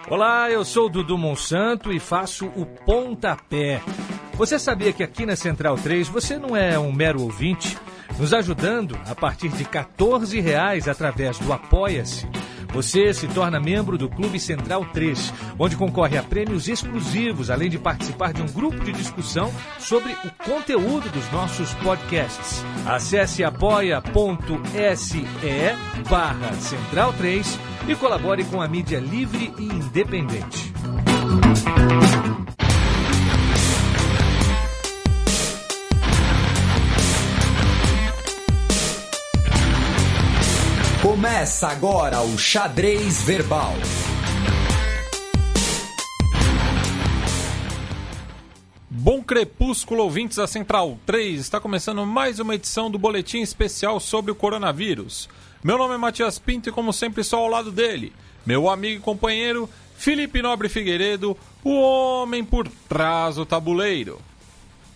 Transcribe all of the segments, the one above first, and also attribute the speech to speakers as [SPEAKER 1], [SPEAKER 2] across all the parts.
[SPEAKER 1] Olá, eu sou o Dudu Monsanto e faço o Pontapé. Você sabia que aqui na Central 3 você não é um mero ouvinte? Nos ajudando a partir de R$14 através do Apoia-se. Você se torna membro do Clube Central 3, onde concorre a prêmios exclusivos, além de participar de um grupo de discussão sobre o conteúdo dos nossos podcasts. Acesse apoia.se/Central 3 e colabore com a mídia livre e independente.
[SPEAKER 2] Começa agora o Xadrez Verbal.
[SPEAKER 3] Bom crepúsculo, ouvintes da Central 3. Está começando mais uma edição do Boletim Especial sobre o Coronavírus. Meu nome é Matias Pinto e, como sempre, estou ao lado dele, meu amigo e companheiro Felipe Nobre Figueiredo, o homem por trás do tabuleiro.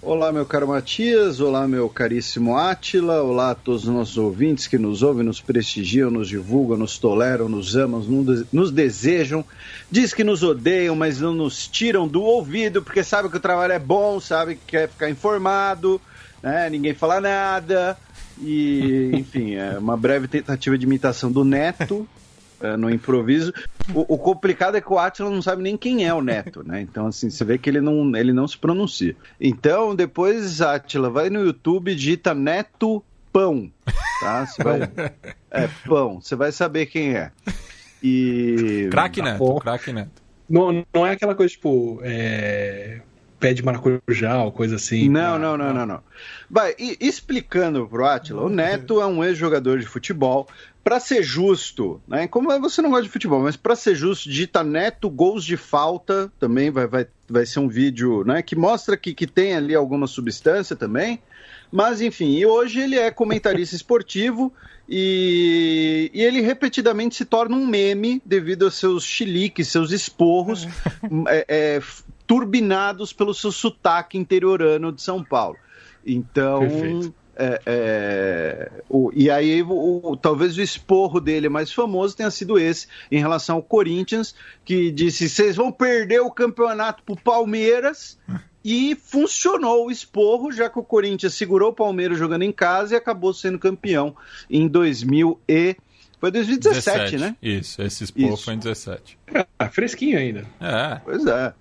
[SPEAKER 4] Olá, meu caro Matias, olá, meu caríssimo Átila, olá a todos os nossos ouvintes que nos ouvem, nos prestigiam, nos divulgam, nos toleram, nos amam, nos desejam, diz que nos odeiam, mas não nos tiram do ouvido, porque sabe que o trabalho é bom, sabe que quer ficar informado, né? Ninguém fala nada, e enfim, é uma breve tentativa de imitação do Neto, no improviso. O complicado é que o Átila não sabe nem quem é o Neto, né? Então, assim, você vê que ele não se pronuncia. Então, depois, Átila, vai no YouTube e digita Neto Pão, tá? Você vai... Pão. Você vai saber quem é. E...
[SPEAKER 3] Craque Neto, craque Neto.
[SPEAKER 5] Não é aquela coisa, tipo... pé de maracujá ou coisa assim.
[SPEAKER 4] Não. Vai, explicando pro Átila, o Neto é um ex-jogador de futebol. Pra ser justo, né? Como você não gosta de futebol, mas pra ser justo, digita Neto gols de falta, também vai ser um vídeo, né, que mostra que tem ali alguma substância também. Mas, enfim, e hoje ele é comentarista esportivo e ele repetidamente se torna um meme devido aos seus chiliques, seus esporros turbinados pelo seu sotaque interiorano de São Paulo. Então... Perfeito. E aí talvez o esporro dele mais famoso tenha sido esse em relação ao Corinthians, que disse: vocês vão perder o campeonato pro Palmeiras. E funcionou o esporro, já que o Corinthians segurou o Palmeiras jogando em casa e acabou sendo campeão em 2017, né?
[SPEAKER 3] Isso, esse esporro foi em 17.
[SPEAKER 5] Fresquinho ainda.
[SPEAKER 4] Pois é.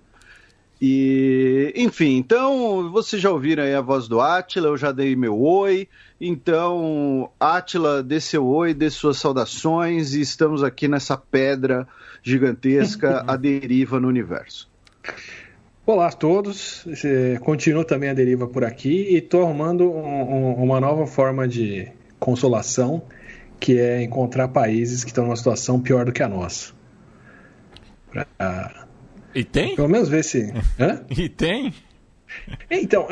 [SPEAKER 4] E, enfim, então, vocês já ouviram aí a voz do Átila, eu já dei meu oi. Então, Átila, dê seu oi, dê suas saudações, e estamos aqui nessa pedra gigantesca à deriva no universo.
[SPEAKER 5] Olá a todos, continuo também a deriva por aqui e estou arrumando uma nova forma de consolação, que é encontrar países que estão numa situação pior do que a nossa.
[SPEAKER 3] E tem?
[SPEAKER 5] Pelo menos ver se... Hã?
[SPEAKER 3] E tem?
[SPEAKER 5] Então,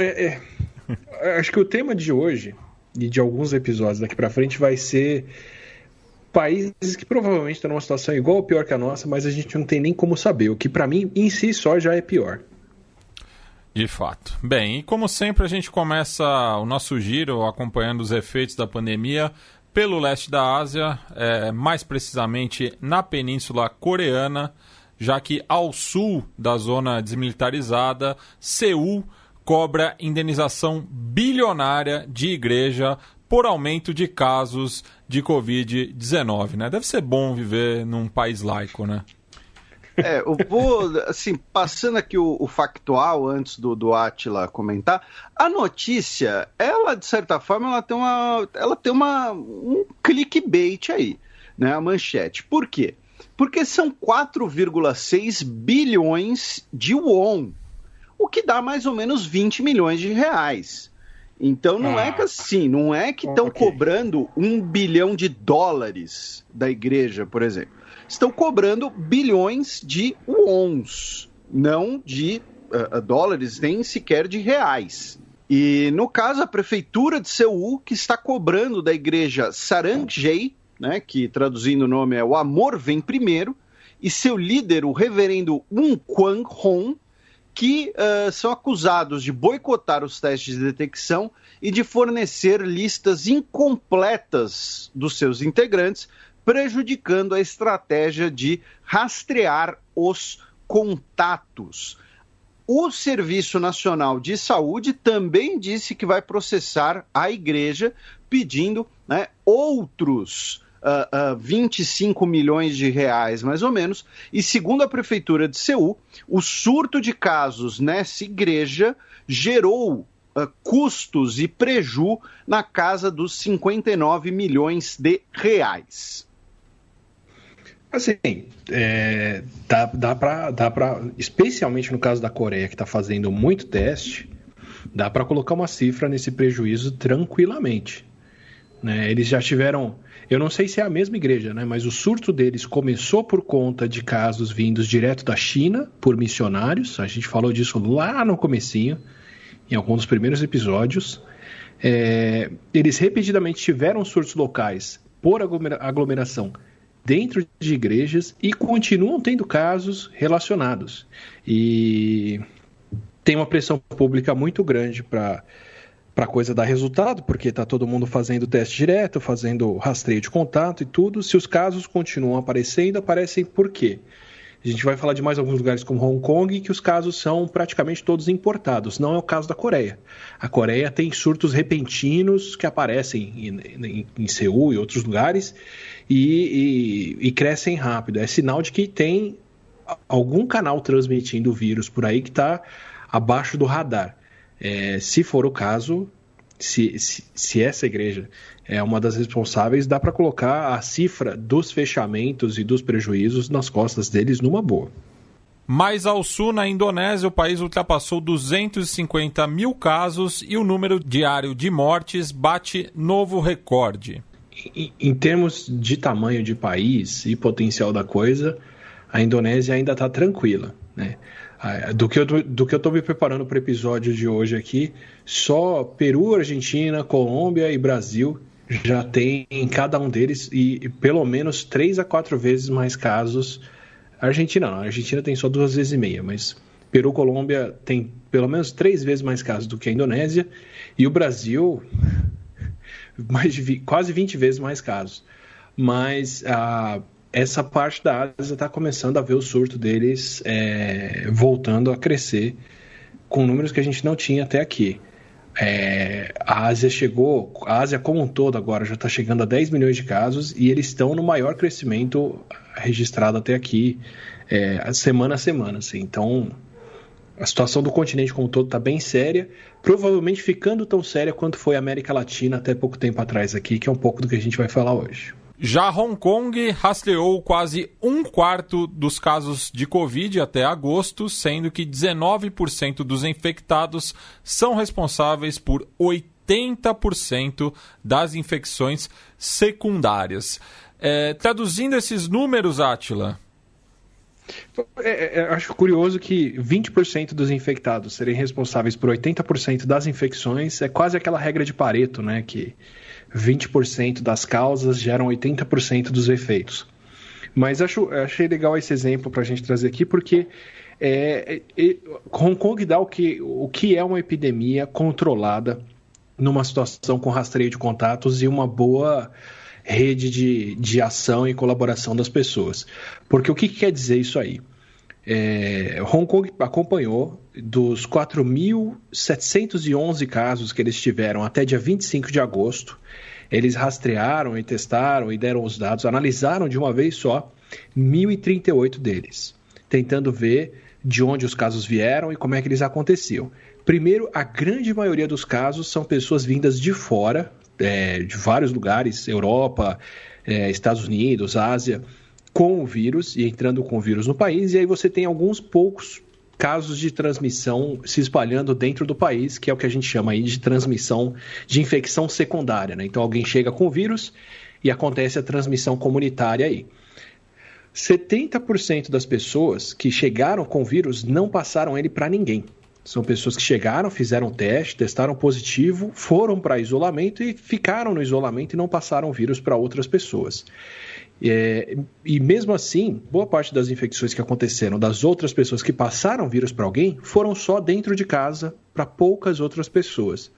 [SPEAKER 5] acho que o tema de hoje e de alguns episódios daqui pra frente vai ser países que provavelmente estão numa situação igual ou pior que a nossa, mas a gente não tem nem como saber, o que pra mim em si só já é pior.
[SPEAKER 3] De fato. Bem, e como sempre a gente começa o nosso giro acompanhando os efeitos da pandemia pelo leste da Ásia, mais precisamente na Península Coreana, já que ao sul da zona desmilitarizada, Seul cobra indenização bilionária de igreja por aumento de casos de Covid-19, né? Deve ser bom viver num país laico, né?
[SPEAKER 4] Eu vou, assim, passando aqui o factual antes do Átila comentar. A notícia, ela, de certa forma, ela tem um clickbait aí, né? A manchete. Por quê? Porque são 4,6 bilhões de won, o que dá mais ou menos 20 milhões de reais. Então não é que assim, não é que estão cobrando $1 bilhão da igreja, por exemplo. Estão cobrando bilhões de wons, não de dólares, nem sequer de reais. E no caso, a prefeitura de Seul, que está cobrando da igreja Sarangjay, né, que traduzindo o nome é O Amor Vem Primeiro, e seu líder, o reverendo Un Kwang-hong, que são acusados de boicotar os testes de detecção e de fornecer listas incompletas dos seus integrantes prejudicando a estratégia de rastrear os contatos. O Serviço Nacional de Saúde também disse que vai processar a igreja, pedindo, né, outros 25 milhões de reais, mais ou menos, e segundo a Prefeitura de Seul, o surto de casos nessa igreja gerou custos e preju na casa dos 59 milhões de reais.
[SPEAKER 5] Assim, dá para, especialmente no caso da Coreia, que está fazendo muito teste, dá para colocar uma cifra nesse prejuízo tranquilamente. Né? Eles já tiveram, eu não sei se é a mesma igreja, né? Mas o surto deles começou por conta de casos vindos direto da China, por missionários, a gente falou disso lá no comecinho, em algum dos primeiros episódios. Eles repetidamente tiveram surtos locais por aglomeração dentro de igrejas e continuam tendo casos relacionados. E tem uma pressão pública muito grande para a coisa dar resultado, porque está todo mundo fazendo teste direto, fazendo rastreio de contato e tudo. Se os casos continuam aparecendo, aparecem por quê? A gente vai falar de mais alguns lugares como Hong Kong, que os casos são praticamente todos importados. Não é o caso da Coreia. A Coreia tem surtos repentinos que aparecem em Seul e outros lugares e crescem rápido. É sinal de que tem algum canal transmitindo o vírus por aí que está abaixo do radar. Se for o caso, se essa igreja é uma das responsáveis, dá para colocar a cifra dos fechamentos e dos prejuízos nas costas deles numa boa.
[SPEAKER 3] Mais ao sul, na Indonésia, o país ultrapassou 250 mil casos e o número diário de mortes bate novo recorde.
[SPEAKER 5] Em termos de tamanho de país e potencial da coisa, a Indonésia ainda está tranquila, né? Do que eu estou me preparando para o episódio de hoje aqui, só Peru, Argentina, Colômbia e Brasil já tem em cada um deles e pelo menos 3 a 4 vezes mais casos. A Argentina tem só 2,5 vezes, mas Peru e Colômbia tem pelo menos 3 vezes mais casos do que a Indonésia e o Brasil quase 20 vezes mais casos. Mas essa parte da Ásia está começando a ver o surto deles voltando a crescer com números que a gente não tinha até aqui. A Ásia como um todo agora já está chegando a 10 milhões de casos e eles estão no maior crescimento registrado até aqui, semana a semana. Assim. Então, a situação do continente como um todo está bem séria, provavelmente ficando tão séria quanto foi a América Latina até pouco tempo atrás aqui, que é um pouco do que a gente vai falar hoje.
[SPEAKER 3] Já Hong Kong rastreou quase 1/4 dos casos de Covid até agosto, sendo que 19% dos infectados são responsáveis por 80% das infecções secundárias. Traduzindo esses números, Átila...
[SPEAKER 5] Acho curioso que 20% dos infectados serem responsáveis por 80% das infecções é quase aquela regra de Pareto, né? Que 20% das causas geram 80% dos efeitos. Mas achei legal esse exemplo para a gente trazer aqui, porque Hong Kong dá o que é uma epidemia controlada numa situação com rastreio de contatos e uma boa rede de ação e colaboração das pessoas. Porque o que quer dizer isso aí? Hong Kong acompanhou dos 4.711 casos que eles tiveram até dia 25 de agosto, eles rastrearam e testaram e deram os dados, analisaram de uma vez só 1.038 deles, tentando ver de onde os casos vieram e como é que eles aconteciam. Primeiro, a grande maioria dos casos são pessoas vindas de fora, de vários lugares, Europa, Estados Unidos, Ásia, com o vírus e entrando com o vírus no país, e aí você tem alguns poucos casos de transmissão se espalhando dentro do país, que é o que a gente chama aí de transmissão de infecção secundária, né? Então alguém chega com o vírus e acontece a transmissão comunitária aí. 70% das pessoas que chegaram com o vírus não passaram ele para ninguém. São pessoas que chegaram, fizeram teste, testaram positivo, foram para isolamento e ficaram no isolamento e não passaram o vírus para outras pessoas. E mesmo assim, boa parte das infecções que aconteceram das outras pessoas que passaram o vírus para alguém foram só dentro de casa para poucas outras pessoas.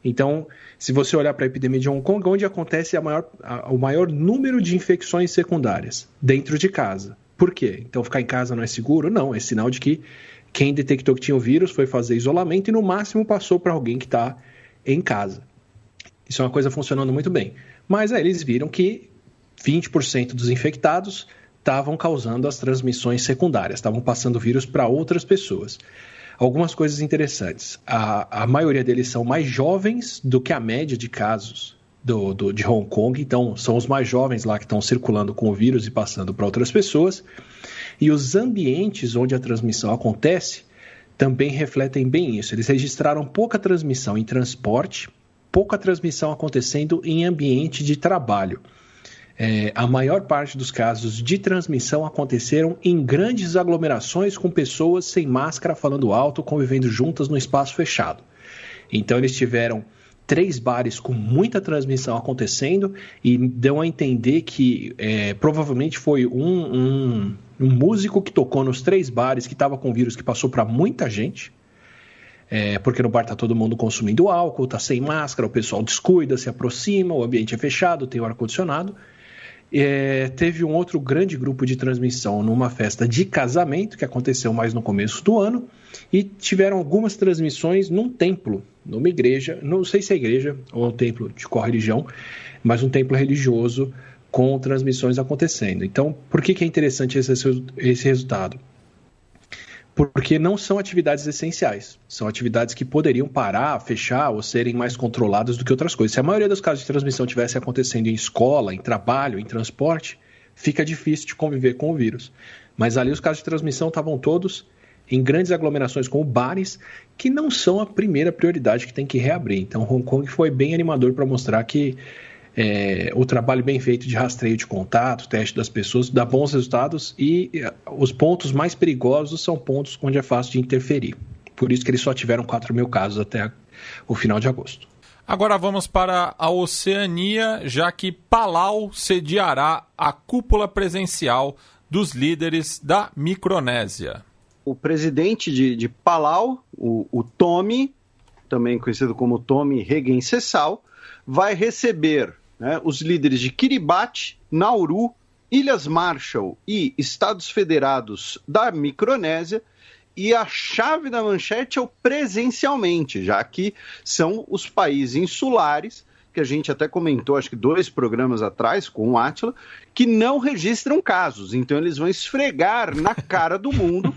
[SPEAKER 5] Então, se você olhar para a epidemia de Hong Kong, onde acontece o maior número de infecções secundárias? Dentro de casa. Por quê? Então, ficar em casa não é seguro? Não, é sinal de que quem detectou que tinha o vírus foi fazer isolamento e, no máximo, passou para alguém que está em casa. Isso é uma coisa funcionando muito bem. Mas aí eles viram que 20% dos infectados estavam causando as transmissões secundárias, estavam passando o vírus para outras pessoas. Algumas coisas interessantes. A maioria deles são mais jovens do que a média de casos de Hong Kong. Então, são os mais jovens lá que estão circulando com o vírus e passando para outras pessoas. E os ambientes onde a transmissão acontece também refletem bem isso. Eles registraram pouca transmissão em transporte, pouca transmissão acontecendo em ambiente de trabalho. A maior parte dos casos de transmissão aconteceram em grandes aglomerações com pessoas sem máscara, falando alto, convivendo juntas no espaço fechado. Então, eles tiveram 3 bares com muita transmissão acontecendo e dão a entender que provavelmente foi um músico que tocou nos 3 bares que estava com vírus que passou para muita gente. Porque no bar está todo mundo consumindo álcool, está sem máscara, o pessoal descuida, se aproxima, o ambiente é fechado, tem o ar-condicionado. Teve um outro grande grupo de transmissão numa festa de casamento, que aconteceu mais no começo do ano, e tiveram algumas transmissões num templo, numa igreja, não sei se é igreja ou um templo de qual religião, mas um templo religioso com transmissões acontecendo. Então, por que é interessante esse resultado? Porque não são atividades essenciais, são atividades que poderiam parar, fechar ou serem mais controladas do que outras coisas. Se a maioria dos casos de transmissão estivesse acontecendo em escola, em trabalho, em transporte, fica difícil de conviver com o vírus. Mas ali os casos de transmissão estavam todos em grandes aglomerações como bares, que não são a primeira prioridade que tem que reabrir. Então, Hong Kong foi bem animador para mostrar que o trabalho bem feito de rastreio de contato, teste das pessoas, dá bons resultados e os pontos mais perigosos são pontos onde é fácil de interferir. Por isso que eles só tiveram 4 mil casos até o final de agosto.
[SPEAKER 3] Agora vamos para a Oceania, já que Palau sediará a cúpula presencial dos líderes da Micronésia.
[SPEAKER 4] O presidente de Palau, o Tommy, também conhecido como Tommy Regencesau, vai receber os líderes de Kiribati, Nauru, Ilhas Marshall e Estados Federados da Micronésia, e a chave da manchete é o presencialmente, já que são os países insulares, que a gente até comentou, acho que 2 programas atrás, com o Átila, que não registram casos. Então eles vão esfregar na cara do mundo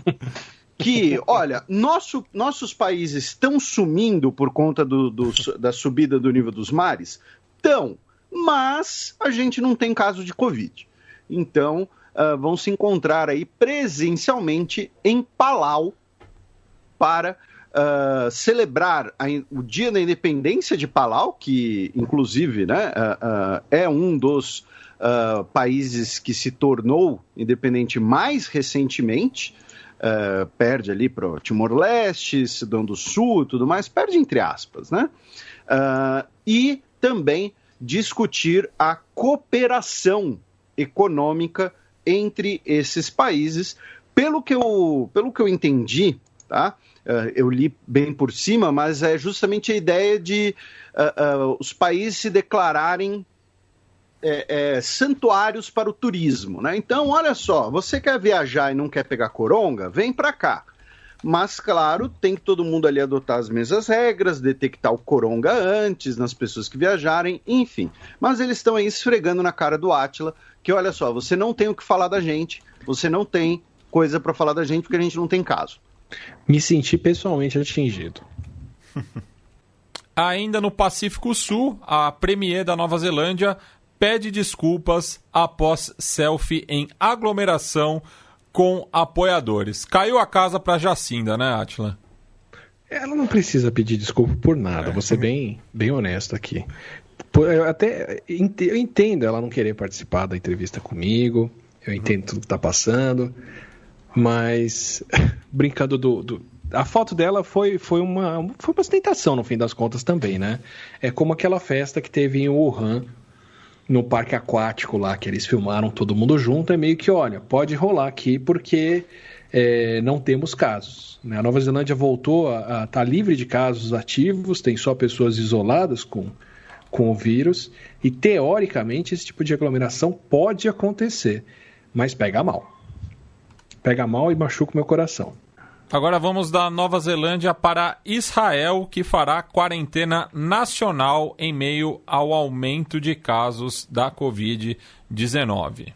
[SPEAKER 4] que, olha, nossos países estão sumindo por conta da subida do nível dos mares? Estão, mas a gente não tem caso de Covid. Então, vão se encontrar aí presencialmente em Palau para celebrar o Dia da Independência de Palau, que, inclusive, é um dos países que se tornou independente mais recentemente. Perde ali para o Timor-Leste, Sudão do Sul e tudo mais, perde entre aspas, né? E também discutir a cooperação econômica entre esses países. Pelo que eu entendi, tá? Eu li bem por cima, mas é justamente a ideia de os países se declararem santuários para o turismo, né? Então, olha só, você quer viajar e não quer pegar coronga? Vem para cá. Mas, claro, tem que todo mundo ali adotar as mesmas regras, detectar o coronga antes nas pessoas que viajarem, enfim. Mas eles estão aí esfregando na cara do Átila que, olha só, você não tem o que falar da gente, você não tem coisa para falar da gente porque a gente não tem caso.
[SPEAKER 5] Me senti pessoalmente atingido.
[SPEAKER 3] Ainda no Pacífico Sul, a premier da Nova Zelândia pede desculpas após selfie em aglomeração com apoiadores. Caiu a casa para Jacinda, né, Átila?
[SPEAKER 5] Ela não precisa pedir desculpa por nada, vou ser bem honesto aqui. Eu entendo ela não querer participar da entrevista comigo, eu entendo tudo que está passando, mas brincando a foto dela foi uma ostentação no fim das contas também, né? É como aquela festa que teve em Wuhan, no parque aquático lá, que eles filmaram todo mundo junto, é meio que, olha, pode rolar aqui porque não temos casos. A Nova Zelândia voltou a estar livre de casos ativos, tem só pessoas isoladas com o vírus, e teoricamente esse tipo de aglomeração pode acontecer, mas pega mal. Pega mal e machuca o meu coração.
[SPEAKER 3] Agora vamos da Nova Zelândia para Israel, que fará quarentena nacional em meio ao aumento de casos da Covid-19.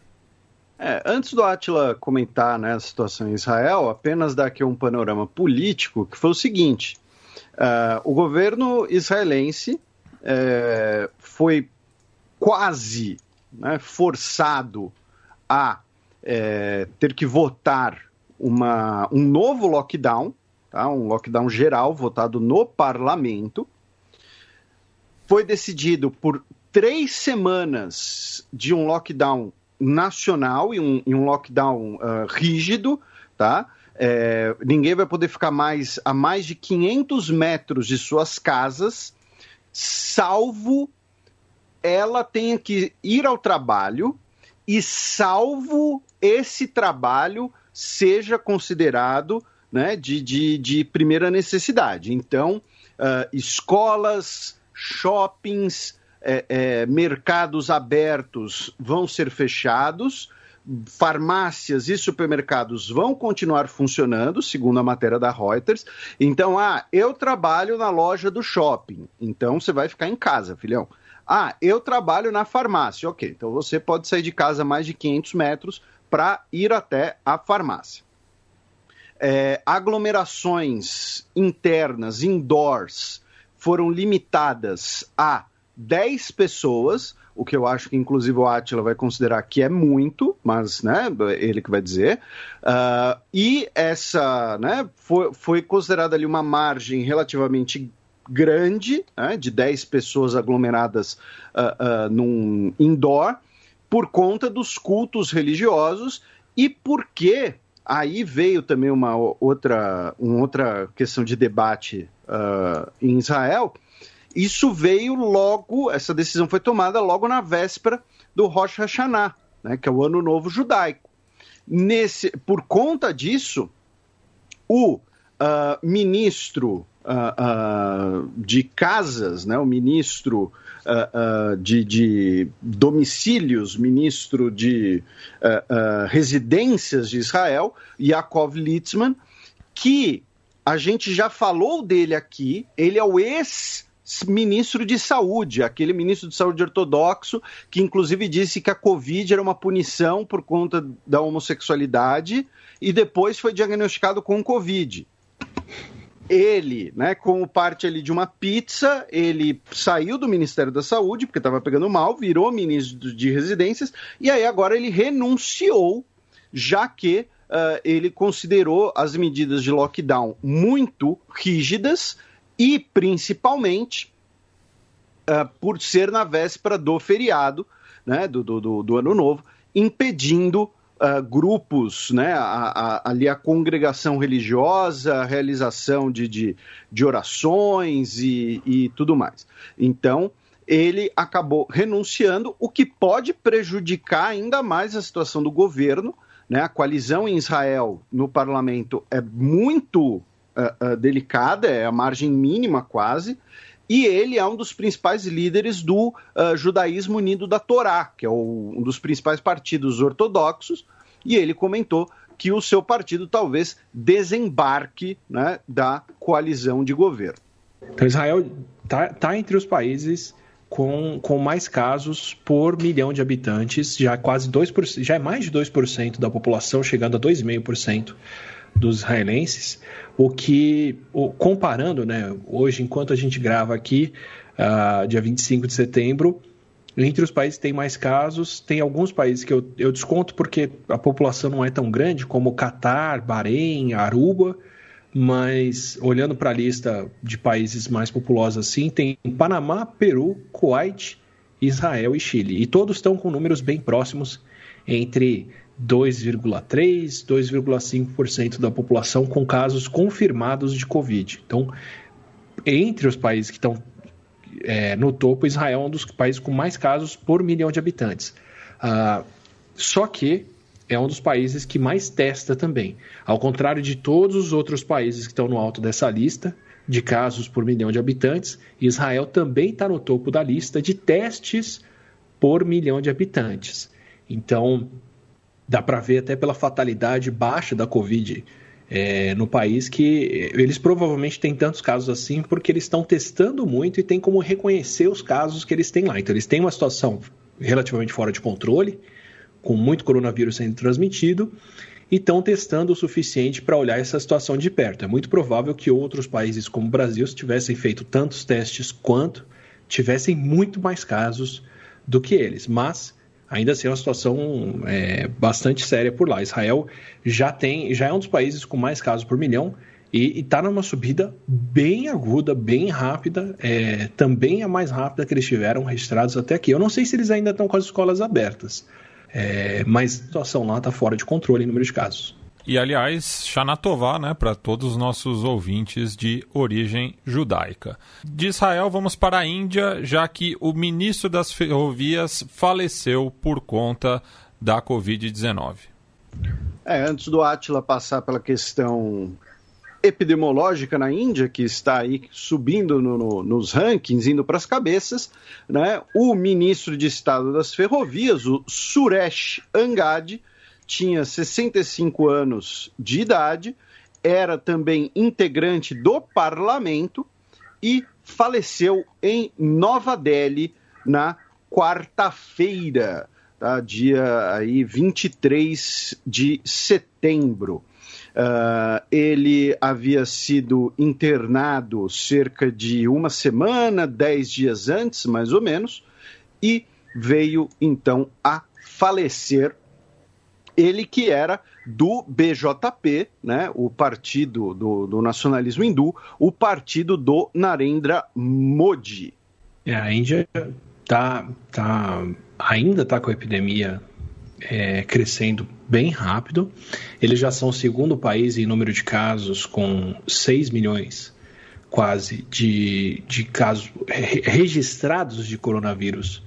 [SPEAKER 4] Antes do Átila comentar, né, a situação em Israel, apenas dar aqui um panorama político, que foi o seguinte: o governo israelense foi quase, né, forçado a ter que votar um novo lockdown, tá? Um lockdown geral votado no parlamento. Foi decidido por 3 semanas de um lockdown nacional e um lockdown rígido, tá? Ninguém vai poder ficar a mais de 500 metros de suas casas, salvo ela tenha que ir ao trabalho e salvo esse trabalho seja considerado, né, de primeira necessidade. Então, escolas, shoppings, mercados abertos vão ser fechados, farmácias e supermercados vão continuar funcionando, segundo a matéria da Reuters. Então, eu trabalho na loja do shopping, então você vai ficar em casa, filhão. Eu trabalho na farmácia, ok, então você pode sair de casa mais de 500 metros para ir até a farmácia. Aglomerações internas, indoors, foram limitadas a 10 pessoas, o que eu acho que inclusive o Átila vai considerar que é muito, mas, né, ele que vai dizer. E essa, né, foi considerada ali uma margem relativamente grande, né, de 10 pessoas aglomeradas num indoor, por conta dos cultos religiosos e porque aí veio também uma outra questão de debate em Israel. Isso veio logo, essa decisão foi tomada logo na véspera do Rosh Hashanah, né, que é o Ano Novo Judaico. Por conta disso, o ministro de casas, né, o ministro de domicílios, ministro de residências de Israel, Yaakov Litzman, que a gente já falou dele aqui, ele é o ex-ministro de saúde, aquele ministro de saúde ortodoxo, que inclusive disse que a Covid era uma punição por conta da homossexualidade e depois foi diagnosticado com Covid. Ele, né, como parte ali de uma pizza, ele saiu do Ministério da Saúde, porque estava pegando mal, virou ministro de residências, e aí agora ele renunciou, já que ele considerou as medidas de lockdown muito rígidas e, principalmente, por ser na véspera do feriado, né, do Ano Novo, impedindo grupos, né, ali a congregação religiosa, a realização de orações e tudo mais. Então, ele acabou renunciando, o que pode prejudicar ainda mais a situação do governo, né? A coalizão em Israel no parlamento é muito delicada, é a margem mínima quase, e ele é um dos principais líderes do Judaísmo Unido da Torá, que é um dos principais partidos ortodoxos, e ele comentou que o seu partido talvez desembarque, né, da coalizão de governo.
[SPEAKER 5] Então Israel está entre os países com mais casos por milhão de habitantes, já quase 2%, já é mais de 2% da população, chegando a 2,5% dos israelenses, comparando, né, hoje, enquanto a gente grava aqui, dia 25 de setembro, entre os países que têm mais casos, tem alguns países que eu desconto porque a população não é tão grande, como Catar, Bahrein, Aruba, mas olhando para a lista de países mais populosos assim, tem Panamá, Peru, Kuwait, Israel e Chile. E todos estão com números bem próximos, entre 2,3% e 2,5% da população com casos confirmados de Covid. Então, entre os países que estão no topo, Israel é um dos países com mais casos por milhão de habitantes. Só que é um dos países que mais testa também. Ao contrário de todos os outros países que estão no alto dessa lista de casos por milhão de habitantes, Israel também está no topo da lista de testes por milhão de habitantes. Então, dá para ver até pela fatalidade baixa da Covid no país que eles provavelmente têm tantos casos assim porque eles estão testando muito e tem como reconhecer os casos que eles têm lá. Então, eles têm uma situação relativamente fora de controle, com muito coronavírus sendo transmitido, e estão testando o suficiente para olhar essa situação de perto. É muito provável que outros países como o Brasil, se tivessem feito tantos testes quanto, tivessem muito mais casos do que eles, mas ainda assim é uma situação bastante séria por lá. Israel já é um dos países com mais casos por milhão e está numa subida bem aguda, bem rápida, também a mais rápida que eles tiveram registrados até aqui. Eu não sei se eles ainda estão com as escolas abertas, mas a situação lá está fora de controle em número de casos.
[SPEAKER 3] E, aliás, Shana Tová, né, para todos os nossos ouvintes de origem judaica. De Israel, vamos para a Índia, já que o ministro das ferrovias faleceu por conta da Covid-19.
[SPEAKER 4] Antes do Átila passar pela questão epidemiológica na Índia, que está aí subindo nos rankings, indo para as cabeças, né, o ministro de Estado das Ferrovias, o Suresh Angadi, tinha 65 anos de idade, era também integrante do parlamento e faleceu em Nova Delhi na quarta-feira, tá? Dia aí 23 de setembro. Ele havia sido internado cerca de uma semana, 10 dias antes, mais ou menos, e veio então a falecer. Ele que era do BJP, né, o partido do nacionalismo hindu, o partido do Narendra Modi.
[SPEAKER 5] A Índia ainda está com a epidemia crescendo bem rápido. Eles já são o segundo país em número de casos, com 6 milhões quase de casos registrados de coronavírus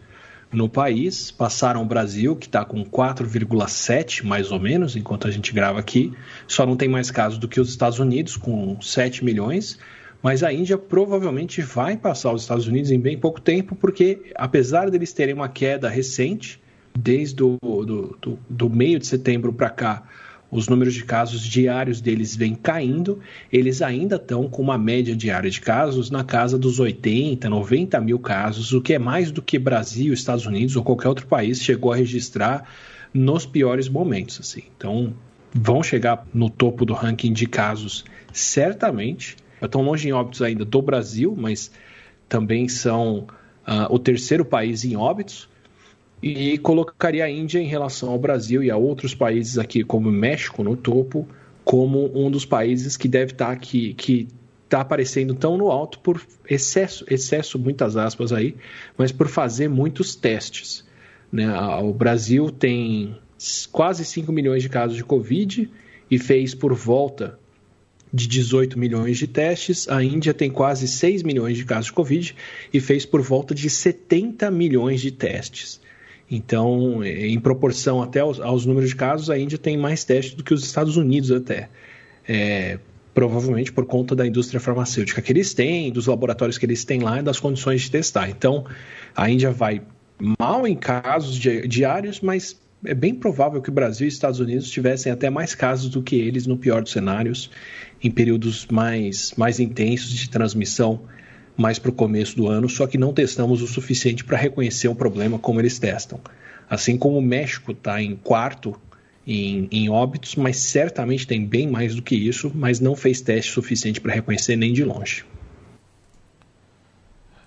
[SPEAKER 5] no país. Passaram o Brasil, que está com 4,7 mais ou menos, enquanto a gente grava aqui. Só não tem mais casos do que os Estados Unidos, com 7 milhões. Mas a Índia provavelmente vai passar os Estados Unidos em bem pouco tempo, porque apesar deles terem uma queda recente, desde do meio de setembro para cá, os números de casos diários deles vêm caindo, eles ainda estão com uma média diária de casos na casa dos 80, 90 mil casos, o que é mais do que Brasil, Estados Unidos ou qualquer outro país chegou a registrar nos piores momentos. Assim. Então, vão chegar no topo do ranking de casos, certamente. Estão longe em óbitos ainda do Brasil, mas também são o terceiro país em óbitos. E colocaria a Índia em relação ao Brasil e a outros países aqui, como o México, no topo, como um dos países que deve estar aqui, que está aparecendo tão no alto por excesso, muitas aspas aí, mas por fazer muitos testes. Né? O Brasil tem quase 5 milhões de casos de Covid e fez por volta de 18 milhões de testes. A Índia tem quase 6 milhões de casos de Covid e fez por volta de 70 milhões de testes. Então, em proporção até aos números de casos, a Índia tem mais testes do que os Estados Unidos até. Provavelmente por conta da indústria farmacêutica que eles têm, dos laboratórios que eles têm lá e das condições de testar. Então, a Índia vai mal em casos diários, mas é bem provável que o Brasil e os Estados Unidos tivessem até mais casos do que eles, no pior dos cenários, em períodos mais intensos de transmissão, mais para o começo do ano, só que não testamos o suficiente para reconhecer o problema como eles testam. Assim como o México está em quarto em óbitos, mas certamente tem bem mais do que isso, mas não fez teste suficiente para reconhecer nem de longe.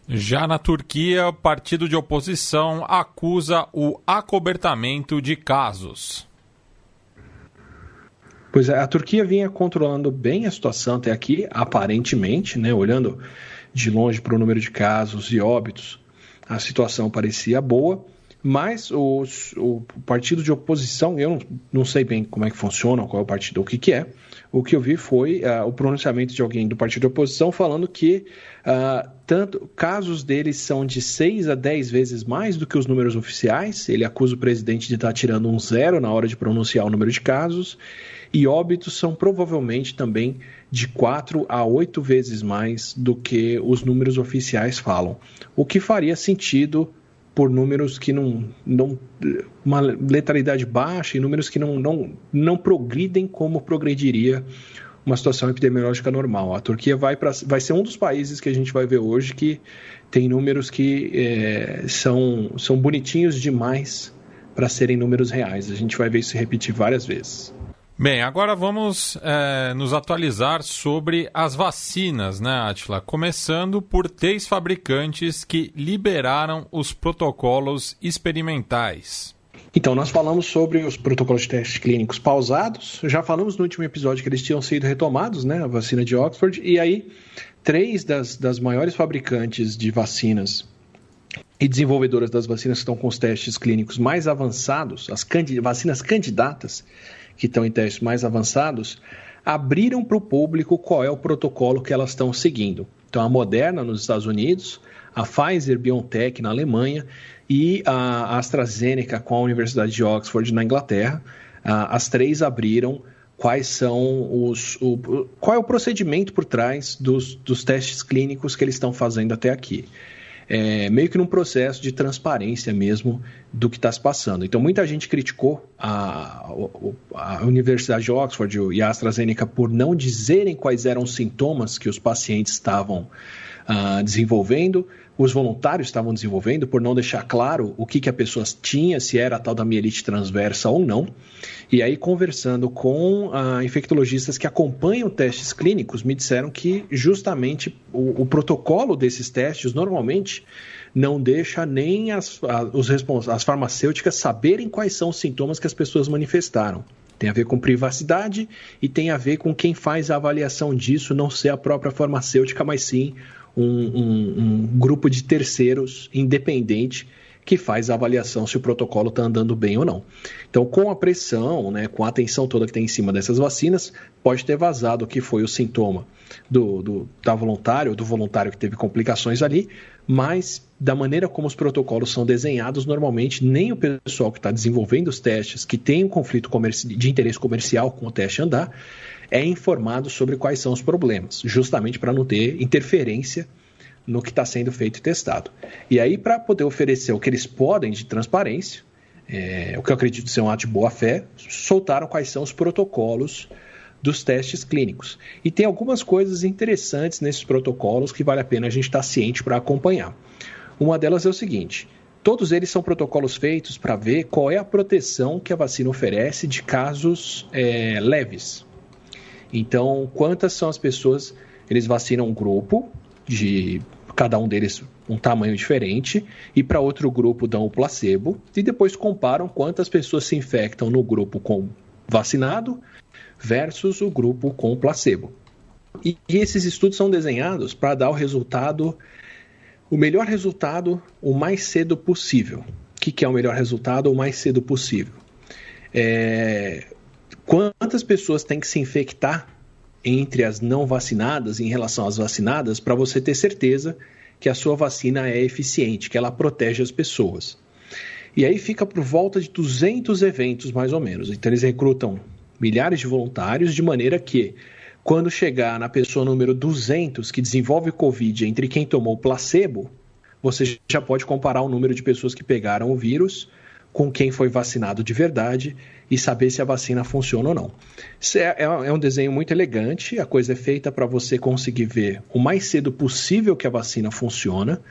[SPEAKER 3] Já na Turquia, o partido de oposição acusa o acobertamento de casos.
[SPEAKER 5] Pois é, a Turquia vinha controlando bem a situação até aqui, aparentemente, né, olhando de longe para o número de casos e óbitos, a situação parecia boa, mas o partido de oposição, eu não sei bem como é que funciona, qual é o partido, o que é. O que eu vi foi o pronunciamento de alguém do partido de oposição falando que casos deles são de 6 a 10 vezes mais do que os números oficiais. Ele acusa o presidente de estar tirando um zero na hora de pronunciar o número de casos. E óbitos são provavelmente também de 4 a 8 vezes mais do que os números oficiais falam. O que faria sentido por números que uma letalidade baixa e números que não progridem como progrediria uma situação epidemiológica normal. A Turquia vai ser um dos países que a gente vai ver hoje que tem números que são bonitinhos demais para serem números reais. A gente vai ver isso se repetir várias vezes.
[SPEAKER 3] Bem, agora vamos nos atualizar sobre as vacinas, né, Átila? Começando por 3 fabricantes que liberaram os protocolos experimentais.
[SPEAKER 5] Então, nós falamos sobre os protocolos de testes clínicos pausados. Já falamos no último episódio que eles tinham sido retomados, né, a vacina de Oxford. E aí, 3 das maiores fabricantes de vacinas e desenvolvedoras das vacinas que estão com os testes clínicos mais avançados, as vacinas candidatas, que estão em testes mais avançados, abriram para o público qual é o protocolo que elas estão seguindo. Então, a Moderna nos Estados Unidos, a Pfizer-BioNTech na Alemanha e a AstraZeneca com a Universidade de Oxford na Inglaterra, as 3 abriram qual é o procedimento por trás dos testes clínicos que eles estão fazendo até aqui. Meio que num processo de transparência mesmo do que está se passando. Então, muita gente criticou a Universidade de Oxford e a AstraZeneca por não dizerem quais eram os sintomas que os pacientes estavam desenvolvendo, os voluntários estavam desenvolvendo, por não deixar claro o que a pessoa tinha, se era a tal da mielite transversa ou não. E aí, conversando com infectologistas que acompanham testes clínicos, me disseram que justamente o protocolo desses testes normalmente não deixa nem as farmacêuticas saberem quais são os sintomas que as pessoas manifestaram. Tem a ver com privacidade e tem a ver com quem faz a avaliação disso não ser a própria farmacêutica, mas sim um grupo de terceiros independente que faz a avaliação se o protocolo está andando bem ou não. Então, com a pressão, né, com a atenção toda que tem em cima dessas vacinas, pode ter vazado o que foi o sintoma do voluntário que teve complicações ali, mas da maneira como os protocolos são desenhados, normalmente nem o pessoal que está desenvolvendo os testes, que tem um conflito de interesse comercial com o teste andar, é informado sobre quais são os problemas, justamente para não ter interferência no que está sendo feito e testado. E aí, para poder oferecer o que eles podem de transparência, o que eu acredito ser um ato de boa-fé, soltaram quais são os protocolos dos testes clínicos. E tem algumas coisas interessantes nesses protocolos que vale a pena a gente estar ciente para acompanhar. Uma delas é o seguinte: todos eles são protocolos feitos para ver qual é a proteção que a vacina oferece de casos leves. Então, quantas são as pessoas, eles vacinam um grupo, de cada um deles um tamanho diferente, e para outro grupo dão o placebo, e depois comparam quantas pessoas se infectam no grupo com vacinado versus o grupo com placebo. E esses estudos são desenhados para dar o melhor resultado o mais cedo possível. O que é o melhor resultado o mais cedo possível? Quantas pessoas têm que se infectar entre as não vacinadas em relação às vacinadas para você ter certeza que a sua vacina é eficiente, que ela protege as pessoas. E aí fica por volta de 200 eventos, mais ou menos. Então eles recrutam milhares de voluntários, de maneira que, quando chegar na pessoa número 200 que desenvolve Covid entre quem tomou placebo, você já pode comparar o número de pessoas que pegaram o vírus com quem foi vacinado de verdade e saber se a vacina funciona ou não. Isso é um desenho muito elegante, a coisa é feita para você conseguir ver o mais cedo possível que a vacina funciona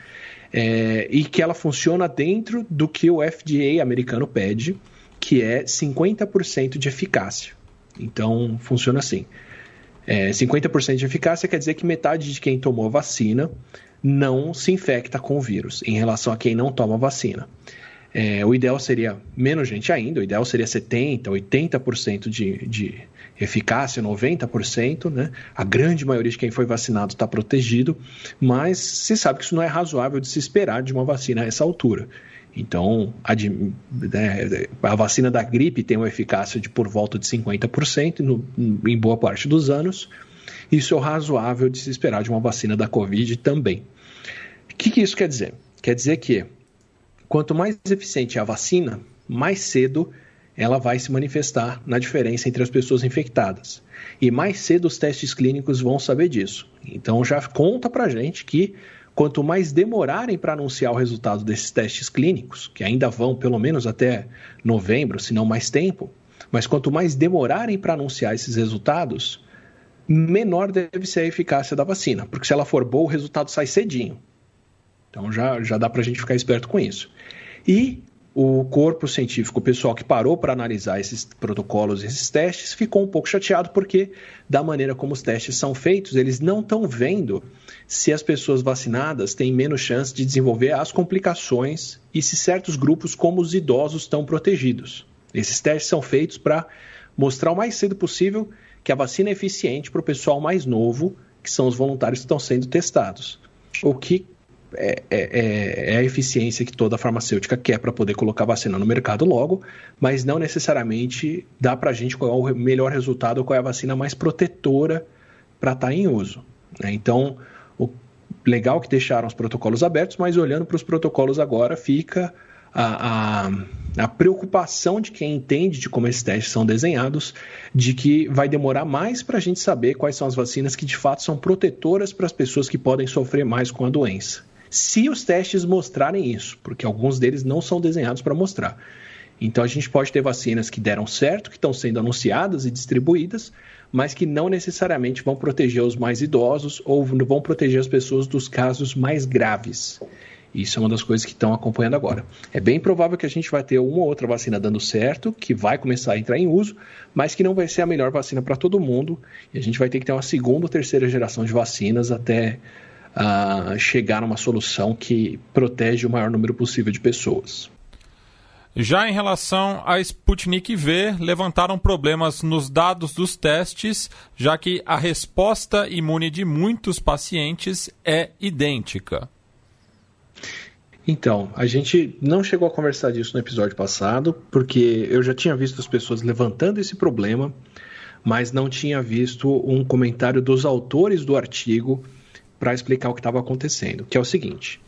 [SPEAKER 5] e que ela funciona dentro do que o FDA americano pede, que é 50% de eficácia. Então, funciona assim. 50% de eficácia quer dizer que metade de quem tomou a vacina não se infecta com o vírus, em relação a quem não toma a vacina. O ideal seria menos gente ainda, o ideal seria 70%, 80% de eficácia, 90%, né? A grande maioria de quem foi vacinado está protegido, mas se sabe que isso não é razoável de se esperar de uma vacina a essa altura. Então, a vacina da gripe tem uma eficácia de por volta de 50% em boa parte dos anos. Isso é o razoável de se esperar de uma vacina da Covid também. O que isso quer dizer? Quer dizer que quanto mais eficiente é a vacina, mais cedo ela vai se manifestar na diferença entre as pessoas infectadas. E mais cedo os testes clínicos vão saber disso. Então já conta pra gente que quanto mais demorarem para anunciar o resultado desses testes clínicos, que ainda vão pelo menos até novembro, se não mais tempo, mas quanto mais demorarem para anunciar esses resultados, menor deve ser a eficácia da vacina, porque se ela for boa, o resultado sai cedinho. Então já dá para a gente ficar esperto com isso. E o corpo científico, o pessoal que parou para analisar esses protocolos, esses testes, ficou um pouco chateado porque, da maneira como os testes são feitos, eles não estão vendo se as pessoas vacinadas têm menos chance de desenvolver as complicações e se certos grupos, como os idosos, estão protegidos. Esses testes são feitos para mostrar o mais cedo possível que a vacina é eficiente para o pessoal mais novo, que são os voluntários que estão sendo testados. O que é a eficiência que toda farmacêutica quer para poder colocar a vacina no mercado logo, mas não necessariamente dá para a gente qual é o melhor resultado, qual é a vacina mais protetora para estar em uso. Então, o legal que deixaram os protocolos abertos, mas olhando para os protocolos agora fica a preocupação de quem entende de como esses testes são desenhados, de que vai demorar mais para a gente saber quais são as vacinas que de fato são protetoras para as pessoas que podem sofrer mais com a doença. Se os testes mostrarem isso, porque alguns deles não são desenhados para mostrar. Então a gente pode ter vacinas que deram certo, que estão sendo anunciadas e distribuídas, mas que não necessariamente vão proteger os mais idosos ou vão proteger as pessoas dos casos mais graves. Isso é uma das coisas que estão acompanhando agora. É bem provável que a gente vai ter uma ou outra vacina dando certo, que vai começar a entrar em uso, mas que não vai ser a melhor vacina para todo mundo. E a gente vai ter que ter uma segunda ou terceira geração de vacinas até chegar numa solução que protege o maior número possível de pessoas.
[SPEAKER 3] Já em relação à Sputnik V, levantaram problemas nos dados dos testes, já que a resposta imune de muitos pacientes é idêntica.
[SPEAKER 5] Então, a gente não chegou a conversar disso no episódio passado, porque eu já tinha visto as pessoas levantando esse problema, mas não tinha visto um comentário dos autores do artigo para explicar o que estava acontecendo, que é o seguinte.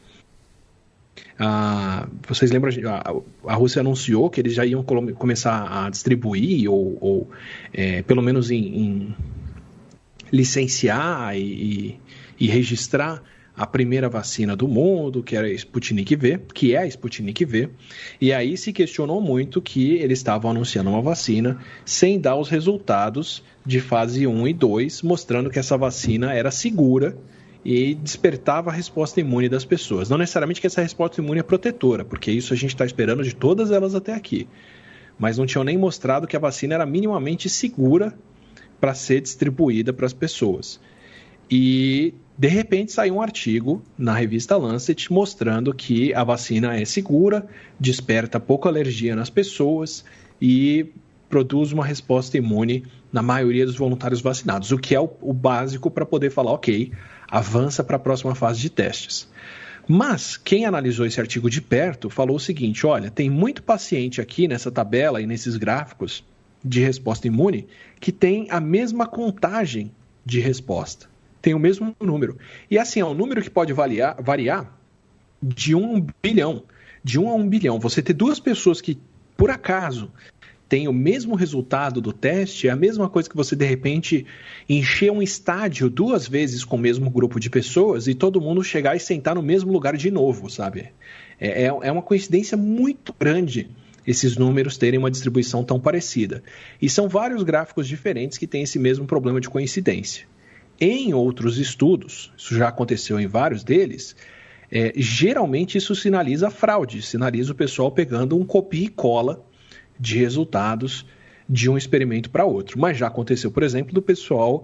[SPEAKER 5] Vocês lembram, a Rússia anunciou que eles já iam começar a distribuir ou pelo menos em licenciar e registrar a primeira vacina do mundo, que era a Sputnik V, que é a Sputnik V, e aí se questionou muito que eles estavam anunciando uma vacina sem dar os resultados de fase 1 e 2, mostrando que essa vacina era segura e despertava a resposta imune das pessoas. Não necessariamente que essa resposta imune é protetora, porque isso a gente está esperando de todas elas até aqui. Mas não tinham nem mostrado que a vacina era minimamente segura para ser distribuída para as pessoas. E, de repente, saiu um artigo na revista Lancet mostrando que a vacina é segura, desperta pouca alergia nas pessoas e produz uma resposta imune na maioria dos voluntários vacinados, o que é o básico para poder falar, ok, avança para a próxima fase de testes. Mas quem analisou esse artigo de perto falou o seguinte, olha, tem muito paciente aqui nessa tabela e nesses gráficos de resposta imune que tem a mesma contagem de resposta, tem o mesmo número. E assim, é um número que pode variar de 1 bilhão, de 1 a 1 bilhão. Você ter duas pessoas que, por acaso, tem o mesmo resultado do teste, é a mesma coisa que você, de repente, encher um estádio 2 vezes com o mesmo grupo de pessoas e todo mundo chegar e sentar no mesmo lugar de novo, sabe? É uma coincidência muito grande esses números terem uma distribuição tão parecida. E são vários gráficos diferentes que têm esse mesmo problema de coincidência. Em outros estudos, isso já aconteceu em vários deles, geralmente isso sinaliza fraude, sinaliza o pessoal pegando um copia e cola de resultados de um experimento para outro. Mas já aconteceu, por exemplo, do pessoal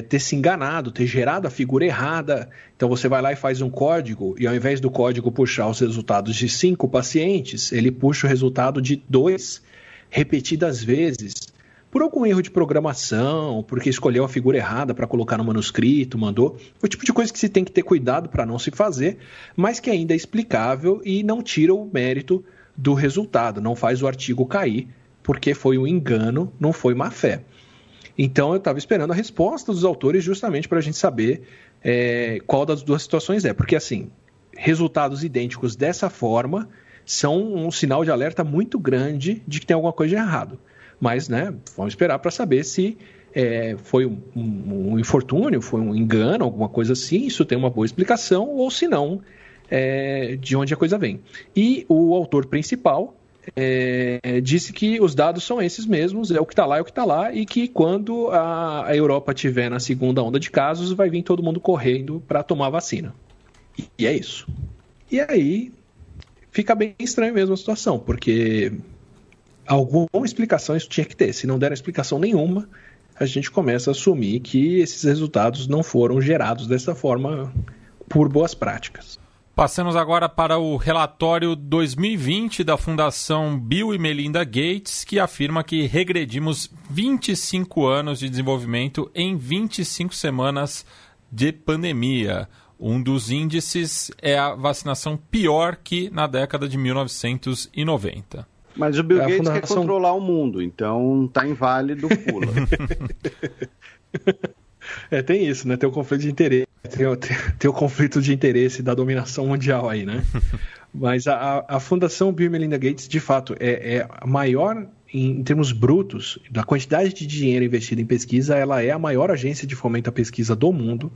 [SPEAKER 5] ter se enganado, ter gerado a figura errada. Então você vai lá e faz um código e ao invés do código puxar os resultados de 5 pacientes, ele puxa o resultado de 2 repetidas vezes por algum erro de programação, porque escolheu a figura errada para colocar no manuscrito, mandou, o tipo de coisa que se tem que ter cuidado para não se fazer, mas que ainda é explicável e não tira o mérito do resultado, não faz o artigo cair, porque foi um engano, não foi má fé. Então eu estava esperando a resposta dos autores justamente para a gente saber qual das duas situações é, porque assim, resultados idênticos dessa forma são um sinal de alerta muito grande de que tem alguma coisa de errado. Mas, né, vamos esperar para saber se foi um infortúnio, foi um engano, alguma coisa assim, isso tem uma boa explicação, ou se não, de onde a coisa vem. E o autor principal disse que os dados são esses mesmos, é o que está lá, e que quando a Europa tiver na segunda onda de casos, vai vir todo mundo correndo para tomar vacina. E é isso. E aí fica bem estranho mesmo a situação, porque alguma explicação isso tinha que ter. Se não der explicação nenhuma, a gente começa a assumir que esses resultados não foram gerados dessa forma por boas práticas.
[SPEAKER 3] Passamos agora para o relatório 2020 da Fundação Bill e Melinda Gates, que afirma que regredimos 25 anos de desenvolvimento em 25 semanas de pandemia. Um dos índices é a vacinação pior que na década de 1990.
[SPEAKER 4] Mas o Bill Gates quer controlar o mundo, então tá inválido, pula.
[SPEAKER 5] Tem isso, né? Tem o conflito de interesse. Tem o conflito de interesse da dominação mundial aí, né? Mas a Fundação Bill e Melinda Gates, de fato, é a maior, em termos brutos, da quantidade de dinheiro investido em pesquisa, ela é a maior agência de fomento à pesquisa do mundo.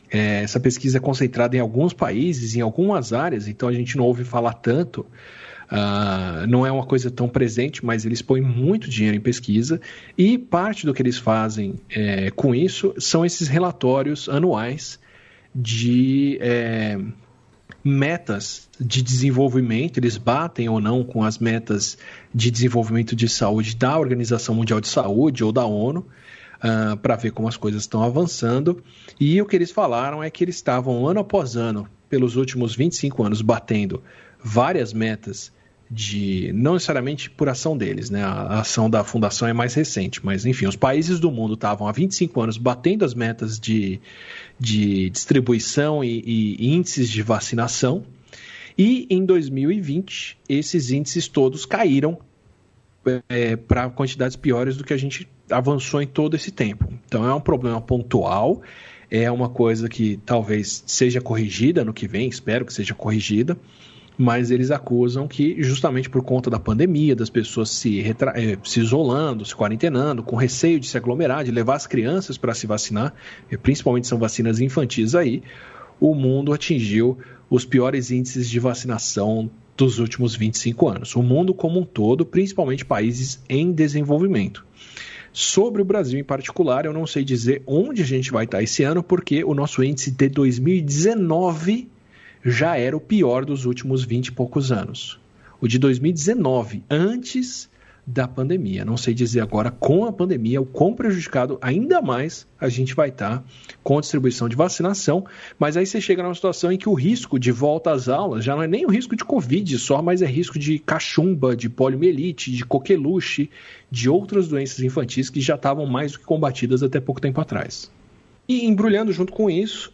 [SPEAKER 5] Essa pesquisa é concentrada em alguns países, em algumas áreas, então a gente não ouve falar tanto. Não é uma coisa tão presente, mas eles põem muito dinheiro em pesquisa e parte do que eles fazem com isso são esses relatórios anuais de metas de desenvolvimento. Eles batem ou não com as metas de desenvolvimento de saúde da Organização Mundial de Saúde ou da ONU, para ver como as coisas estão avançando. E o que eles falaram é que eles estavam ano após ano, pelos últimos 25 anos, batendo várias metas não necessariamente por ação deles, né? A ação da fundação é mais recente, mas enfim, os países do mundo estavam há 25 anos batendo as metas de distribuição e índices de vacinação, e em 2020 esses índices todos caíram para quantidades piores do que a gente avançou em todo esse tempo. Então é um problema pontual, é uma coisa que talvez seja corrigida no que vem, espero que seja corrigida, mas eles acusam que justamente por conta da pandemia, das pessoas se isolando, se quarentenando, com receio de se aglomerar, de levar as crianças para se vacinar, principalmente são vacinas infantis aí, o mundo atingiu os piores índices de vacinação dos últimos 25 anos. O mundo como um todo, principalmente países em desenvolvimento. Sobre o Brasil em particular, eu não sei dizer onde a gente vai estar esse ano, porque o nosso índice de 2019 já era o pior dos últimos 20 e poucos anos. O de 2019, antes da pandemia. Não sei dizer agora, com a pandemia, o quão prejudicado ainda mais a gente vai estar com a distribuição de vacinação, mas aí você chega numa situação em que o risco de volta às aulas já não é nem o risco de Covid só, mas é risco de cachumba, de poliomielite, de coqueluche, de outras doenças infantis que já estavam mais do que combatidas até pouco tempo atrás. E embrulhando junto com isso,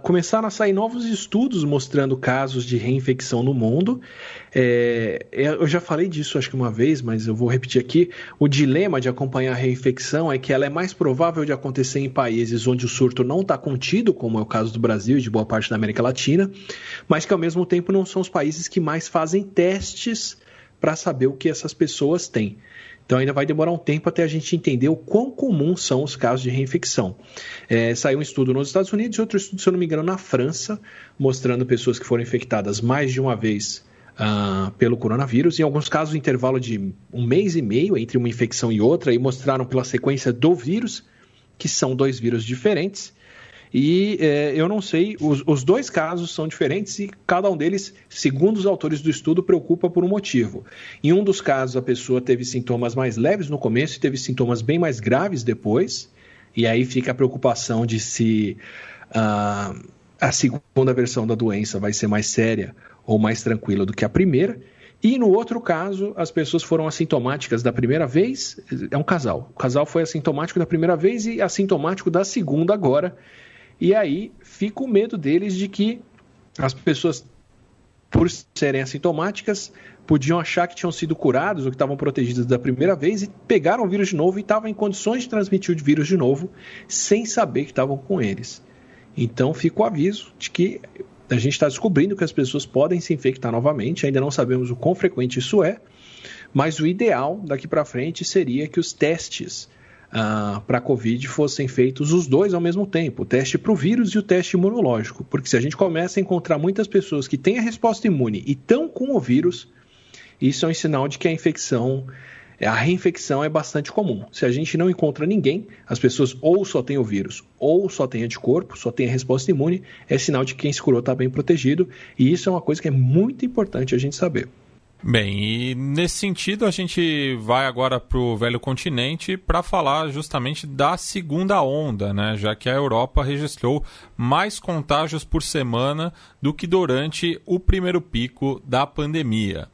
[SPEAKER 5] começaram a sair novos estudos mostrando casos de reinfecção no mundo. Eu já falei disso acho que uma vez, mas eu vou repetir aqui. O dilema de acompanhar a reinfecção é que ela é mais provável de acontecer em países onde o surto não está contido, como é o caso do Brasil e de boa parte da América Latina, mas que ao mesmo tempo não são os países que mais fazem testes para saber o que essas pessoas têm. Então ainda vai demorar um tempo até a gente entender o quão comuns são os casos de reinfecção. Saiu um estudo nos Estados Unidos e outro estudo, se eu não me engano, na França, mostrando pessoas que foram infectadas mais de uma vez pelo coronavírus. Em alguns casos, intervalo de 1 mês e meio entre uma infecção e outra, e mostraram pela sequência do vírus, que são 2 vírus diferentes. E eu não sei, os 2 casos são diferentes e cada um deles, segundo os autores do estudo, preocupa por um motivo. Em um dos casos, a pessoa teve sintomas mais leves no começo e teve sintomas bem mais graves depois. E aí fica a preocupação de se a segunda versão da doença vai ser mais séria ou mais tranquila do que a primeira. E no outro caso, as pessoas foram assintomáticas da primeira vez, é um casal. O casal foi assintomático da primeira vez e assintomático da segunda agora. E aí fica o medo deles de que as pessoas, por serem assintomáticas, podiam achar que tinham sido curados ou que estavam protegidas da primeira vez e pegaram o vírus de novo e estavam em condições de transmitir o vírus de novo sem saber que estavam com eles. Então fica o aviso de que a gente está descobrindo que as pessoas podem se infectar novamente, ainda não sabemos o quão frequente isso é, mas o ideal daqui para frente seria que os testes para a Covid fossem feitos os dois ao mesmo tempo, o teste para o vírus e o teste imunológico, porque se a gente começa a encontrar muitas pessoas que têm a resposta imune e estão com o vírus, isso é um sinal de que a reinfecção é bastante comum. Se a gente não encontra ninguém, as pessoas ou só têm o vírus, ou só têm anticorpo, só têm a resposta imune, é sinal de que quem se curou está bem protegido, e isso é uma coisa que é muito importante a gente saber.
[SPEAKER 3] Bem, e nesse sentido a gente vai agora para o velho continente para falar justamente da segunda onda, né? Já que a Europa registrou mais contágios por semana do que durante o primeiro pico da pandemia.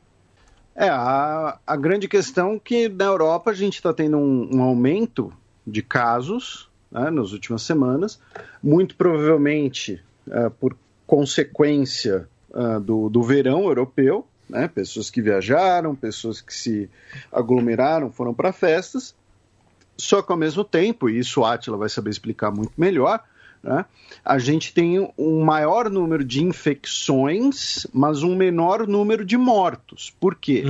[SPEAKER 4] A grande questão é que na Europa a gente está tendo um aumento de casos, né, nas últimas semanas, muito provavelmente por consequência do verão europeu, né, pessoas que viajaram, pessoas que se aglomeraram, foram para festas, só que ao mesmo tempo, e isso a Átila vai saber explicar muito melhor, né, a gente tem um maior número de infecções, mas um menor número de mortos. Por quê?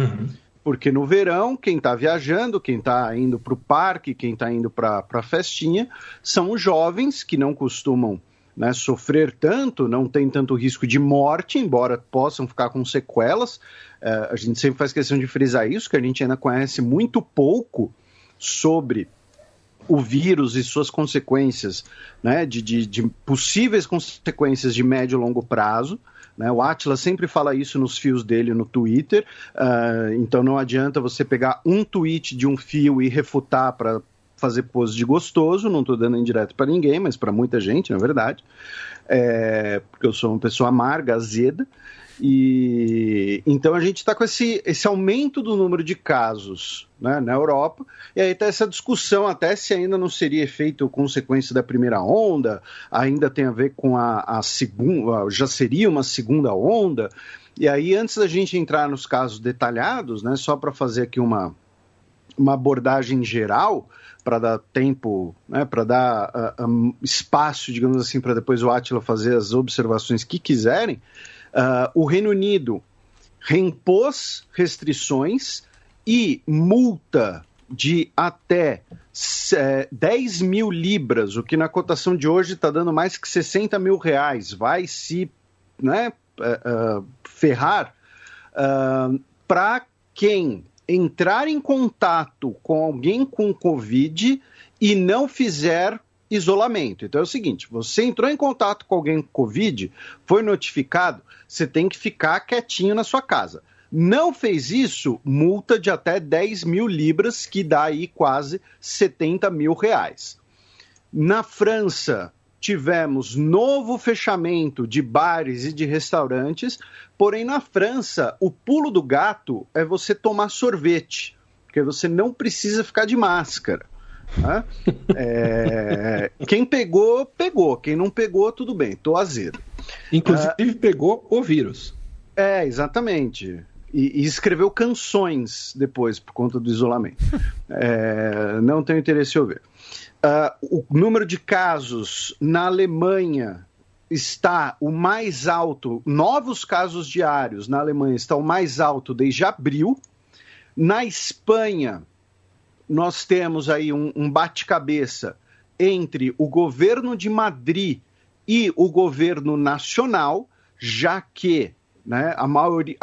[SPEAKER 4] Porque no verão, quem está viajando, quem está indo para o parque, quem está indo para a festinha, são os jovens que não costumam, né, sofrer tanto, não tem tanto risco de morte, embora possam ficar com sequelas. A gente sempre faz questão de frisar isso, que a gente ainda conhece muito pouco sobre o vírus e suas consequências, né, de possíveis consequências de médio e longo prazo. Né? O Átila sempre fala isso nos fios dele no Twitter, então não adianta você pegar um tweet de um fio e refutar para fazer pose de gostoso, não estou dando indireto para ninguém, mas para muita gente, na verdade, porque eu sou uma pessoa amarga, azeda, e então a gente está com esse aumento do número de casos, né, na Europa, e aí está essa discussão até se ainda não seria efeito ou consequência da primeira onda, ainda tem a ver com a segunda, já seria uma segunda onda, e aí antes da gente entrar nos casos detalhados, né, só para fazer aqui uma abordagem geral, para dar tempo, né, para dar espaço, digamos assim, para depois o Átila fazer as observações que quiserem. O Reino Unido reimpôs restrições e multa de até 10 mil libras, o que na cotação de hoje está dando mais que 60 mil reais. Vai se, né, ferrar para quem entrar em contato com alguém com Covid e não fizer isolamento. Então é o seguinte, você entrou em contato com alguém com Covid, foi notificado, você tem que ficar quietinho na sua casa. Não fez isso, multa de até 10 mil libras, que dá aí quase 70 mil reais. Na França, tivemos novo fechamento de bares e de restaurantes, porém na França o pulo do gato é você tomar sorvete, porque você não precisa ficar de máscara. Né? Quem pegou, pegou. Quem não pegou, tudo bem, tô azedo.
[SPEAKER 5] Inclusive pegou o vírus.
[SPEAKER 4] Exatamente. E escreveu canções depois, por conta do isolamento. Não tenho interesse em ouvir. O número de casos na Alemanha está o mais alto, novos casos diários na Alemanha está o mais alto desde abril. Na Espanha, nós temos aí um bate-cabeça entre o governo de Madrid e o governo nacional, já que, né, a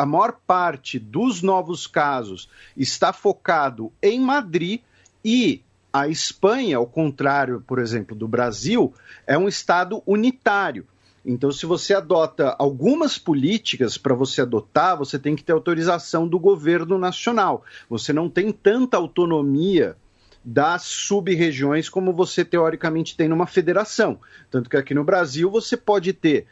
[SPEAKER 4] maior parte dos novos casos está focado em Madrid e a Espanha, ao contrário, por exemplo, do Brasil, é um estado unitário. Então, se você adota algumas políticas para você adotar, você tem que ter autorização do governo nacional. Você não tem tanta autonomia das sub-regiões como você teoricamente tem numa federação. Tanto que aqui no Brasil você pode ter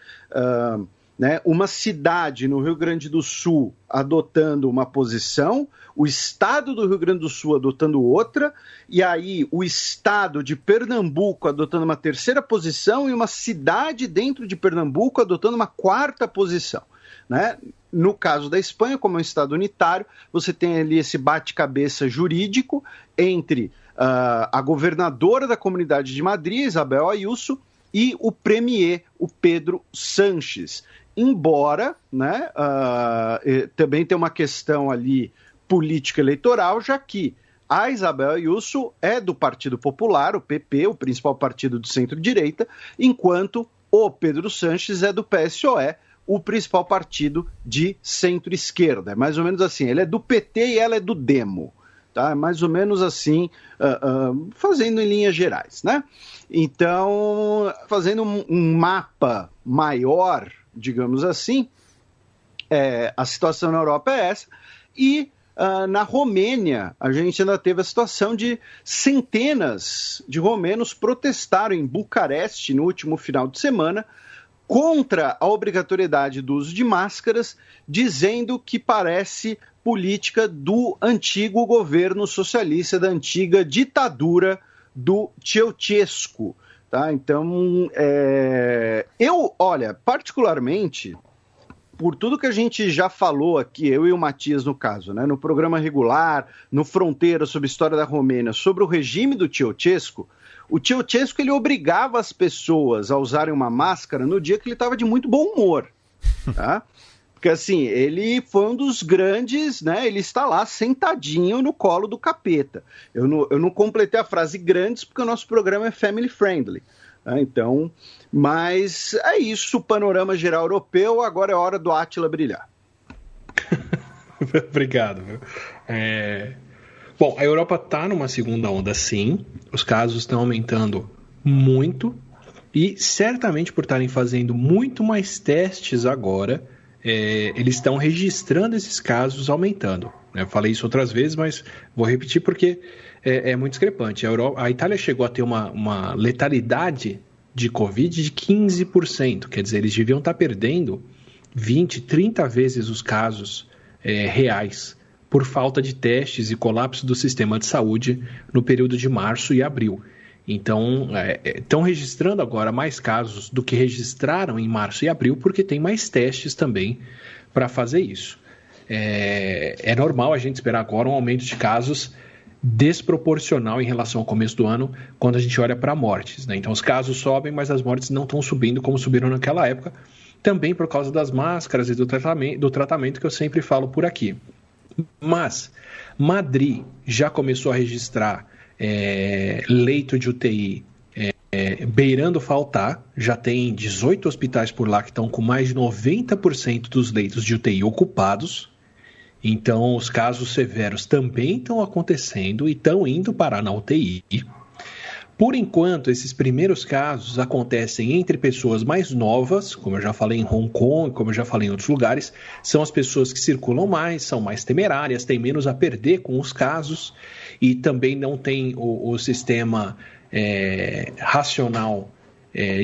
[SPEAKER 4] né, uma cidade no Rio Grande do Sul adotando uma posição, o estado do Rio Grande do Sul adotando outra, e aí o estado de Pernambuco adotando uma terceira posição e uma cidade dentro de Pernambuco adotando uma quarta posição, né? No caso da Espanha, como é um estado unitário, você tem ali esse bate-cabeça jurídico entre a governadora da Comunidade de Madrid, Isabel Ayuso, e o premier, o Pedro Sánchez. Embora, né, também tem uma questão ali político-eleitoral, já que a Isabel Ayuso é do Partido Popular, o PP, o principal partido do centro-direita, enquanto o Pedro Sánchez é do PSOE, o principal partido de centro-esquerda. É mais ou menos assim, ele é do PT e ela é do Demo. Tá? É mais ou menos assim, fazendo em linhas gerais, né? Então, fazendo um mapa maior, digamos assim, a situação na Europa é essa, e na Romênia a gente ainda teve a situação de centenas de romenos protestaram em Bucareste no último final de semana contra a obrigatoriedade do uso de máscaras, dizendo que parece política do antigo governo socialista, da antiga ditadura do Ceausescu. Tá? Então, olha, particularmente, por tudo que a gente já falou aqui, eu e o Matias no caso, né, no programa regular, no Fronteira, sobre a história da Romênia, sobre o regime do Ceausescu, o Ceausescu ele obrigava as pessoas a usarem uma máscara no dia que ele estava de muito bom humor, tá? Porque assim, ele foi um dos grandes, né? Ele está lá sentadinho no colo do capeta. Eu não completei a frase grandes porque o nosso programa é family friendly. Tá? Então, mas é isso, o panorama geral europeu, agora é hora do Átila brilhar.
[SPEAKER 5] Obrigado. Bom, a Europa está numa segunda onda, sim. Os casos estão aumentando muito. E certamente por estarem fazendo muito mais testes agora, eles estão registrando esses casos aumentando. Eu falei isso outras vezes, mas vou repetir porque é muito discrepante. A Itália chegou a ter uma letalidade de Covid de 15%. Quer dizer, eles deviam estar perdendo 20, 30 vezes os casos reais por falta de testes e colapso do sistema de saúde no período de março e abril. Então, estão registrando agora mais casos do que registraram em março e abril, porque tem mais testes também para fazer isso. É normal a gente esperar agora um aumento de casos desproporcional em relação ao começo do ano, quando a gente olha para mortes, né? Então, os casos sobem, mas as mortes não estão subindo como subiram naquela época, também por causa das máscaras e do tratamento que eu sempre falo por aqui. Mas Madrid já começou a registrar leito de UTI beirando faltar, já tem 18 hospitais por lá que estão com mais de 90% dos leitos de UTI ocupados, então os casos severos também estão acontecendo e estão indo parar na UTI. Por enquanto, esses primeiros casos acontecem entre pessoas mais novas, como eu já falei em Hong Kong, como eu já falei em outros lugares, são as pessoas que circulam mais, são mais temerárias, têm menos a perder com os casos e também não tem o sistema racional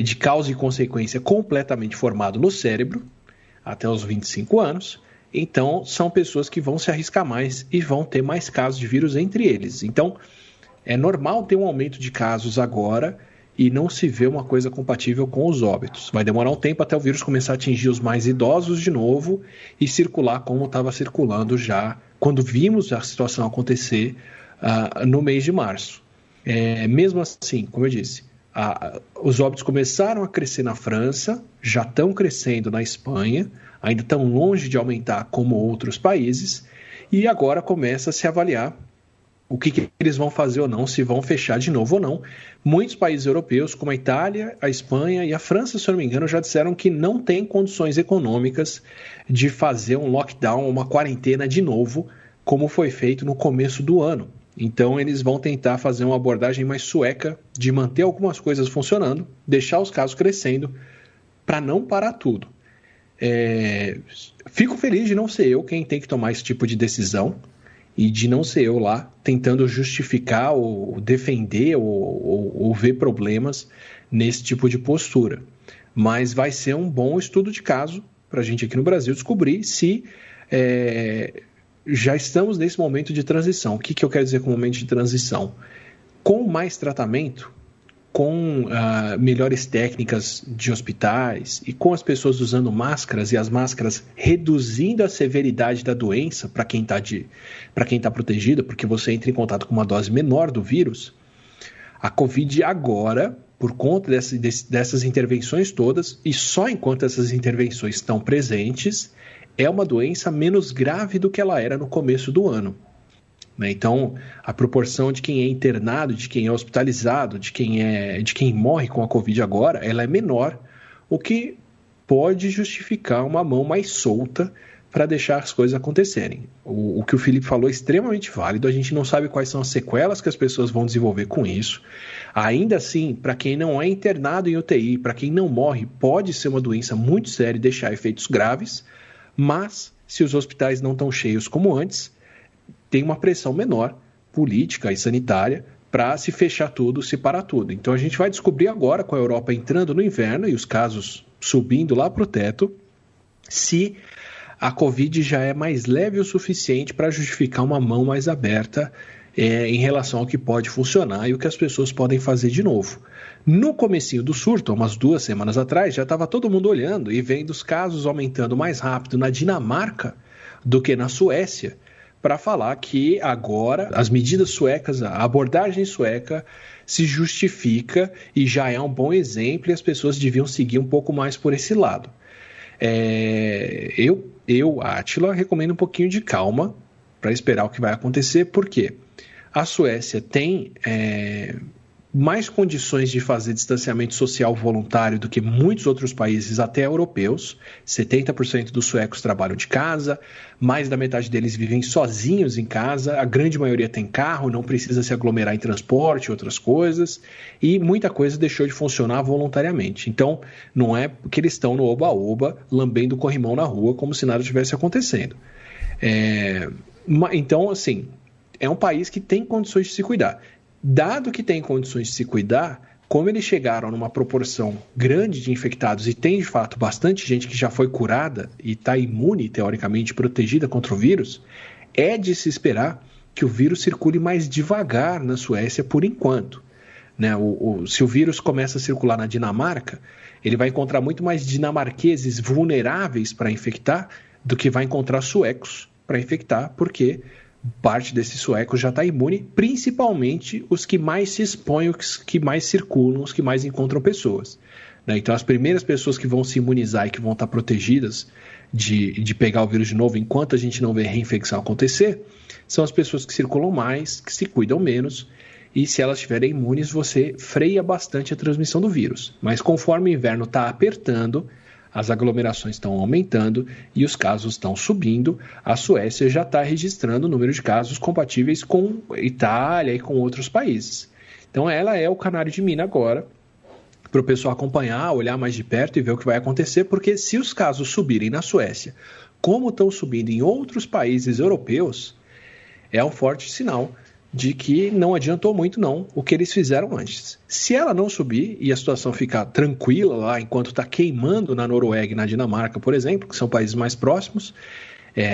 [SPEAKER 5] de causa e consequência completamente formado no cérebro, até os 25 anos. Então, são pessoas que vão se arriscar mais e vão ter mais casos de vírus entre eles. Então, é normal ter um aumento de casos agora e não se vê uma coisa compatível com os óbitos. Vai demorar um tempo até o vírus começar a atingir os mais idosos de novo e circular como estava circulando já quando vimos a situação acontecer no mês de março. Mesmo assim, como eu disse, os óbitos começaram a crescer na França, já estão crescendo na Espanha, ainda estão longe de aumentar como outros países, e agora começa a se avaliar o que eles vão fazer ou não, se vão fechar de novo ou não. Muitos países europeus, como a Itália, a Espanha e a França, se eu não me engano, já disseram que não tem condições econômicas de fazer um lockdown, uma quarentena de novo, como foi feito no começo do ano. Então, eles vão tentar fazer uma abordagem mais sueca de manter algumas coisas funcionando, deixar os casos crescendo, para não parar tudo. Fico feliz de não ser eu quem tem que tomar esse tipo de decisão, e de não ser eu lá tentando justificar ou defender ou ver problemas nesse tipo de postura. Mas vai ser um bom estudo de caso para a gente aqui no Brasil descobrir se já estamos nesse momento de transição. O que eu quero dizer com momento de transição? Com mais tratamento, com melhores técnicas de hospitais e com as pessoas usando máscaras e as máscaras reduzindo a severidade da doença para quem está protegido, porque você entra em contato com uma dose menor do vírus, a Covid agora, por conta dessas intervenções todas, e só enquanto essas intervenções estão presentes, é uma doença menos grave do que ela era no começo do ano. Então, a proporção de quem é internado, de quem é hospitalizado, de quem morre com a Covid agora, ela é menor, o que pode justificar uma mão mais solta para deixar as coisas acontecerem. O que o Felipe falou é extremamente válido, a gente não sabe quais são as sequelas que as pessoas vão desenvolver com isso. Ainda assim, para quem não é internado em UTI, para quem não morre, pode ser uma doença muito séria e deixar efeitos graves, mas se os hospitais não estão cheios como antes, tem uma pressão menor, política e sanitária, para se fechar tudo, se parar tudo. Então a gente vai descobrir agora, com a Europa entrando no inverno e os casos subindo lá para o teto, se a Covid já é mais leve o suficiente para justificar uma mão mais aberta em relação ao que pode funcionar e o que as pessoas podem fazer de novo. No comecinho do surto, umas 2 semanas atrás, já estava todo mundo olhando e vendo os casos aumentando mais rápido na Dinamarca do que na Suécia, para falar que agora as medidas suecas, a abordagem sueca se justifica e já é um bom exemplo e as pessoas deviam seguir um pouco mais por esse lado. Eu, Átila, recomendo um pouquinho de calma para esperar o que vai acontecer, porque a Suécia tem mais condições de fazer distanciamento social voluntário do que muitos outros países, até europeus. 70% dos suecos trabalham de casa, mais da metade deles vivem sozinhos em casa, a grande maioria tem carro, não precisa se aglomerar em transporte, outras coisas, e muita coisa deixou de funcionar voluntariamente. Então, não é que eles estão no oba-oba, lambendo corrimão na rua, como se nada estivesse acontecendo. Então, assim, é um país que tem condições de se cuidar. Dado que tem condições de se cuidar, como eles chegaram numa proporção grande de infectados e tem, de fato, bastante gente que já foi curada e está imune, teoricamente, protegida contra o vírus, é de se esperar que o vírus circule mais devagar na Suécia por enquanto. Se o vírus começa a circular na Dinamarca, ele vai encontrar muito mais dinamarqueses vulneráveis para infectar do que vai encontrar suecos para infectar, porque parte desses suecos já está imune, principalmente os que mais se expõem, os que mais circulam, os que mais encontram pessoas. Então, as primeiras pessoas que vão se imunizar e que vão estar protegidas de pegar o vírus de novo, enquanto a gente não vê reinfecção acontecer, são as pessoas que circulam mais, que se cuidam menos, e se elas estiverem imunes, você freia bastante a transmissão do vírus. Mas conforme o inverno está apertando, as aglomerações estão aumentando e os casos estão subindo, a Suécia já está registrando o número de casos compatíveis com Itália e com outros países. Então ela é o canário de mina agora, para o pessoal acompanhar, olhar mais de perto e ver o que vai acontecer, porque se os casos subirem na Suécia, como estão subindo em outros países europeus, é um forte sinal de que não adiantou muito não o que eles fizeram antes. Se ela não subir e a situação ficar tranquila lá enquanto está queimando na Noruega e na Dinamarca, por exemplo, que são países mais próximos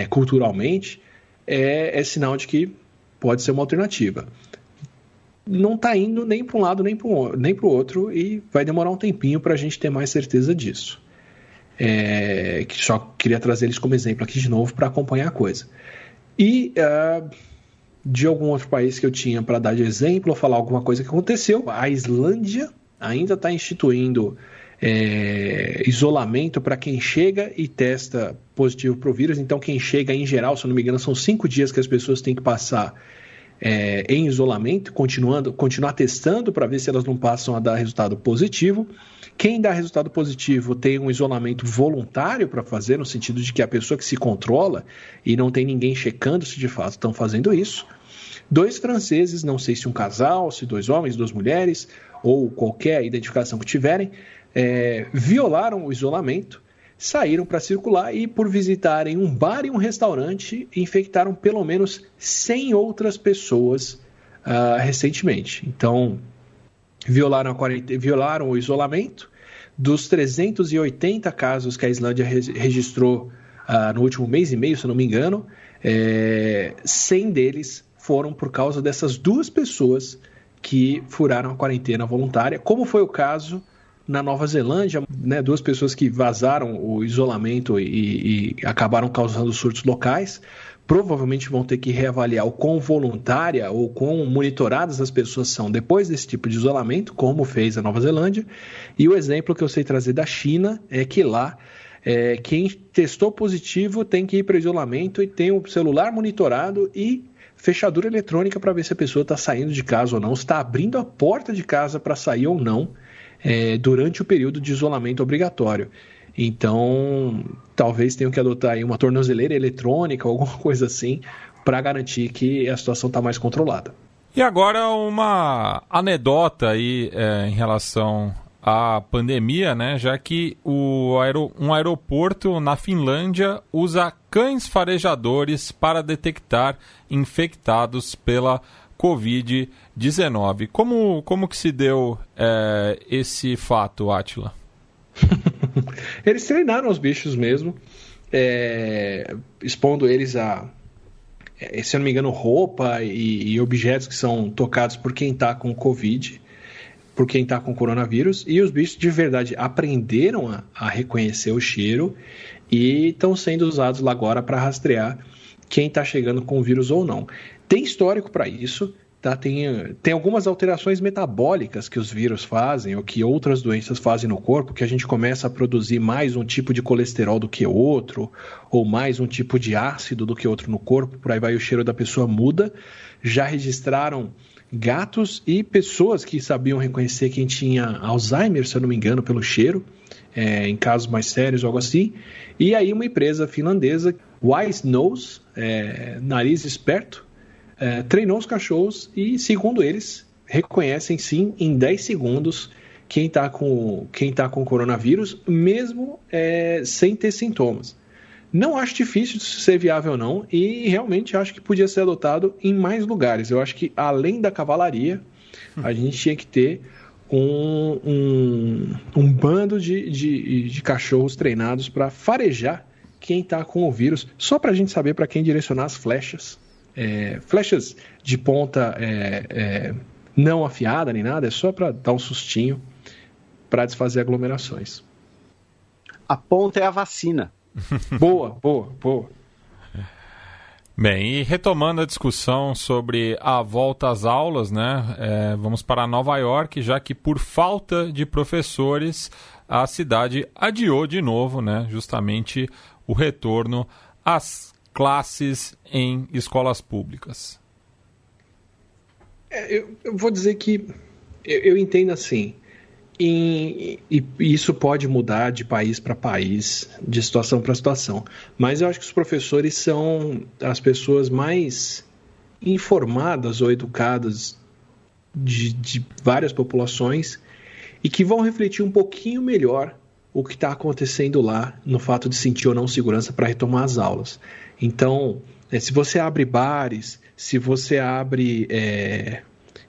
[SPEAKER 5] culturalmente, é sinal de que pode ser uma alternativa. Não está indo nem para um lado nem para o outro e vai demorar um tempinho para a gente ter mais certeza disso. Que só queria trazer eles como exemplo aqui de novo para acompanhar a coisa. E de algum outro país que eu tinha para dar de exemplo ou falar alguma coisa que aconteceu, a Islândia ainda está instituindo isolamento para quem chega e testa positivo para o vírus. Então quem chega em geral, se eu não me engano, são 5 dias que as pessoas têm que passar em isolamento, continuar testando para ver se elas não passam a dar resultado positivo. Quem dá resultado positivo tem um isolamento voluntário para fazer, no sentido de que a pessoa que se controla e não tem ninguém checando se de fato estão fazendo isso. 2 franceses, não sei se um casal, se 2 homens, 2 mulheres, ou qualquer identificação que tiverem, violaram o isolamento, saíram para circular e, por visitarem um bar e um restaurante, infectaram pelo menos 100 outras pessoas recentemente. Então, violaram o isolamento, dos 380 casos que a Islândia registrou no último mês e meio, se não me engano, 100 deles foram por causa dessas 2 pessoas que furaram a quarentena voluntária, como foi o caso na Nova Zelândia, né, 2 pessoas que vazaram o isolamento e acabaram causando surtos locais. Provavelmente vão ter que reavaliar o quão voluntária ou quão monitoradas as pessoas são depois desse tipo de isolamento, como fez a Nova Zelândia. E o exemplo que eu sei trazer da China é que lá, quem testou positivo tem que ir para o isolamento e tem o celular monitorado e fechadura eletrônica para ver se a pessoa está saindo de casa ou não, se está abrindo a porta de casa para sair ou não, durante o período de isolamento obrigatório. Então, talvez tenham que adotar aí uma tornozeleira eletrônica, alguma coisa assim, para garantir que a situação está mais controlada.
[SPEAKER 3] E agora uma anedota aí em relação à pandemia, né? Já que um aeroporto na Finlândia usa cães farejadores para detectar infectados pela Covid-19. Como que se deu esse fato, Átila?
[SPEAKER 5] Eles treinaram os bichos mesmo, expondo eles a, se eu não me engano, roupa e objetos que são tocados por quem está com Covid, por quem está com coronavírus, e os bichos de verdade aprenderam a reconhecer o cheiro e estão sendo usados lá agora para rastrear quem está chegando com o vírus ou não. Tem histórico para isso. Tá, tem algumas alterações metabólicas que os vírus fazem ou que outras doenças fazem no corpo, que a gente começa a produzir mais um tipo de colesterol do que outro, ou mais um tipo de ácido do que outro no corpo, por aí vai, o cheiro da pessoa muda. Já registraram gatos e pessoas que sabiam reconhecer quem tinha Alzheimer, se eu não me engano, pelo cheiro, em casos mais sérios ou algo assim. E aí uma empresa finlandesa, Wise Nose, nariz esperto, treinou os cachorros e, segundo eles, reconhecem sim em 10 segundos quem está com coronavírus, mesmo sem ter sintomas. Não acho difícil de ser viável não, e realmente acho que podia ser adotado em mais lugares. Eu acho que, além da cavalaria, a gente tinha que ter um bando de cachorros treinados para farejar quem está com o vírus, só para a gente saber para quem direcionar as flechas. Flechas de ponta não afiada nem nada, é só para dar um sustinho, para desfazer aglomerações.
[SPEAKER 4] A ponta é a vacina.
[SPEAKER 5] Boa.
[SPEAKER 3] Bem, e retomando a discussão sobre a volta às aulas, né? Vamos para Nova York, já que por falta de professores, a cidade adiou de novo, né? Justamente o retorno às classes em escolas públicas.
[SPEAKER 5] Eu vou dizer que eu entendo assim, e isso pode mudar de país para país, de situação para situação, mas eu acho que os professores são as pessoas mais informadas ou educadas de várias populações e que vão refletir um pouquinho melhor o que está acontecendo lá no fato de sentir ou não segurança para retomar as aulas. Então, se você abre bares, se você abre